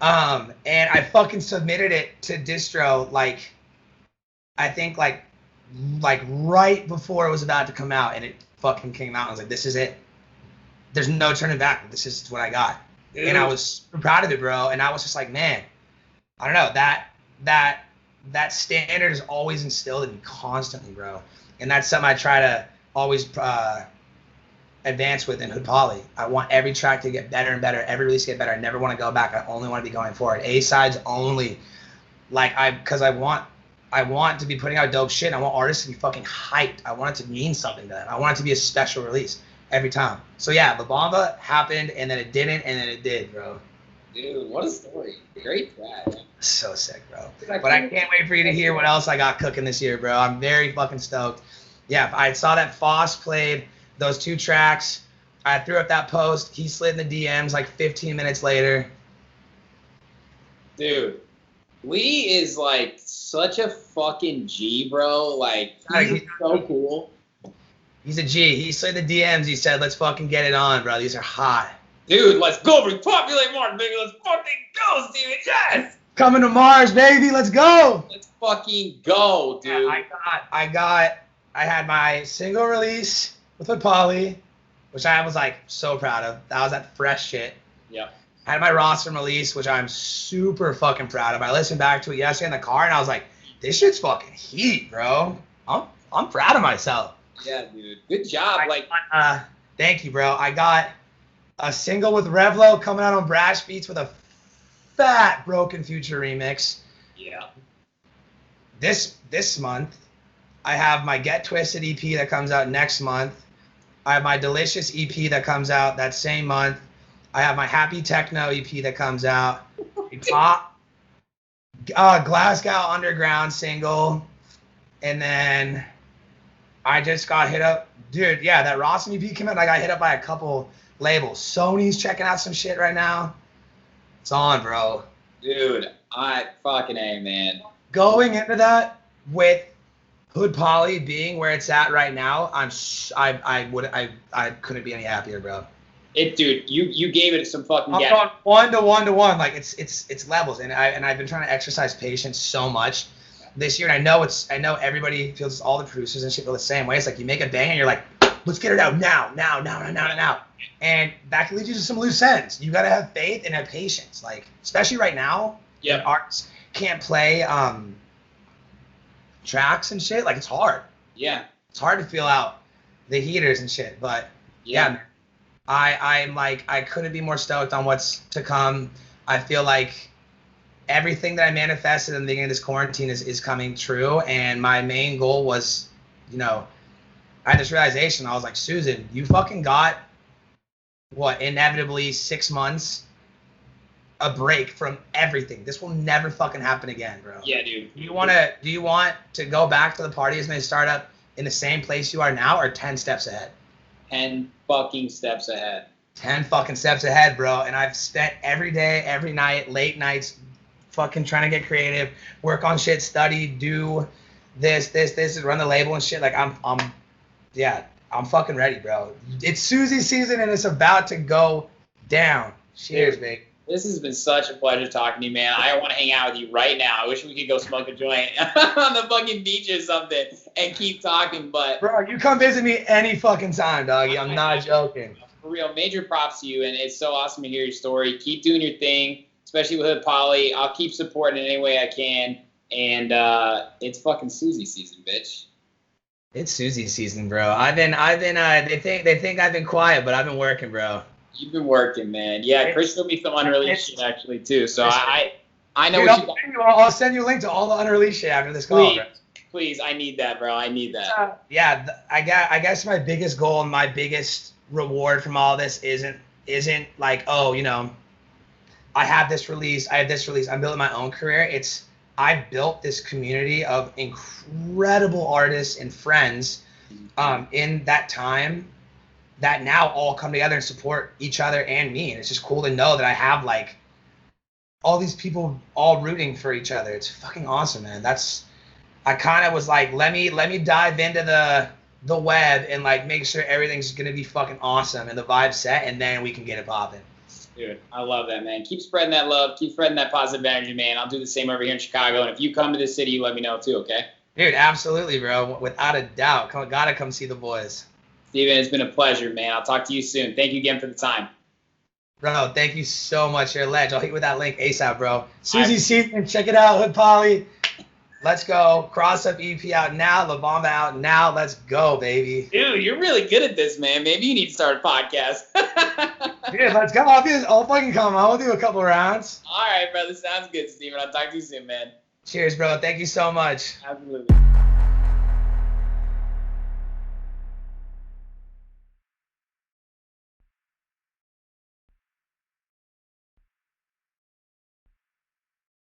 And I fucking submitted it to distro like, I think like right before it was about to come out, and it fucking came out. I was like, this is it. There's no turning back. This is what I got. Dude. And I was super proud of it, bro. And I was just like, man, I don't know. That standard is always instilled in me constantly, bro. And that's something I try to always advance with in Hood Poly. I want every track to get better and better, every release to get better. I never want to go back. I only want to be going forward. A-sides only. Because I want to be putting out dope shit. And I want artists to be fucking hyped. I want it to mean something to them. I want it to be a special release. Every time. So yeah, La Bamba happened, and then it didn't, and then it did, bro. Dude, what a story. Great track. So sick, bro. But I can't wait for you to hear what else I got cooking this year, bro. I'm very fucking stoked. Yeah, I saw that Foss played those 2 tracks. I threw up that post. He slid in the DMs like 15 minutes later. Dude, Lee is like such a fucking G, bro. Like, he's so cool. He's a G. He slid the DMs. He said, let's fucking get it on, bro. These are hot. Dude, let's go. Repopulate Mars, baby. Let's fucking go, Steven. Yes. Coming to Mars, baby. Let's go. Let's fucking go, dude. Yeah, I had my single release with Hood Poly, which I was like so proud of. That was that fresh shit. Yeah. I had my roster release, which I'm super fucking proud of. I listened back to it yesterday in the car, and I was like, this shit's fucking heat, bro. I'm proud of myself. Yeah, dude. Good job. Thank you, bro. I got a single with Revlo coming out on Brash Beats with a fat Broken Future remix. Yeah. This month, I have my Get Twisted EP that comes out next month. I have my Delicious EP that comes out that same month. I have my Happy Techno EP that comes out. Glasgow Underground single. And then I just got hit up. Dude, yeah, that Rossum EP came out, and I got hit up by a couple labels. Sony's checking out some shit right now. It's on, bro. Dude, I fucking A, man. Going into that with Hood Poly being where it's at right now, I couldn't be any happier, bro. Dude, you gave it some fucking I'm going 1 to 1 to 1. Like it's levels, and I've been trying to exercise patience so much this year, and I know everybody feels, all the producers and shit feel the same way. It's like you make a bang and you're like, let's get it out now. And that can lead you to some loose ends. You gotta have faith and have patience. Like, especially right now, yeah, artists can't play tracks and shit. Like, it's hard. Yeah. It's hard to feel out the heaters and shit. But yeah, man, I'm like, I couldn't be more stoked on what's to come. I feel like everything that I manifested in the beginning of this quarantine is coming true. And my main goal was, I had this realization. I was like, Susan, you fucking got, inevitably 6 months a break from everything. This will never fucking happen again, bro. Yeah, dude. Do you want to go back to the parties and they start up in the same place you are now, or 10 steps ahead? 10 fucking steps ahead. 10 fucking steps ahead, bro. And I've spent every day, every night, late nights, fucking trying to get creative, work on shit, study, do this, and run the label and shit. Like I'm fucking ready, bro. It's SUSIE season and it's about to go down. Cheers, babe. This has been such a pleasure talking to you, man. I want to hang out with you right now. I wish we could go smoke a joint on the fucking beach or something and keep talking, but... Bro, you come visit me any fucking time, doggy. I'm not joking. For real, major props to you, and it's so awesome to hear your story. Keep doing your thing, especially with Hood Poly. I'll keep supporting in any way I can, and it's fucking SUSIE season, bitch. It's SUSIE season, bro. They think I've been quiet, but I've been working, bro. You've been working, man. Yeah, Chris showed me some unreleased shit actually too. So I know Dude, what you got. I'll send you a link to all the unreleased shit after this call, bro. Please, I need that, bro. I need that. I guess my biggest goal and my biggest reward from all this isn't like, oh, you know, I have this release, I'm building my own career. I've built this community of incredible artists and friends in that time that now all come together and support each other and me. And it's just cool to know that I have like all these people all rooting for each other. It's fucking awesome, man. I kind of was like, let me dive into the web and like make sure everything's gonna be fucking awesome and the vibe's set, and then we can get it popping. Dude, I love that, man. Keep spreading that love, keep spreading that positive energy, man. I'll do the same over here in Chicago, and if you come to the city, you let me know too, okay? Dude, absolutely, bro. Without a doubt. Gotta come see the boys. Steven, it's been a pleasure, man. I'll talk to you soon. Thank you again for the time. Bro, thank you so much. You're a ledge. I'll hit you with that link ASAP, bro. SUSIE season, check it out. Hood Poly. Let's go. Cross Up EP out now. La Bamba out now. Let's go, baby. Dude, you're really good at this, man. Maybe you need to start a podcast. Dude, let's go. I'll fucking come. I'll do a couple rounds. All right, brother. Sounds good, Steven. I'll talk to you soon, man. Cheers, bro. Thank you so much. Absolutely.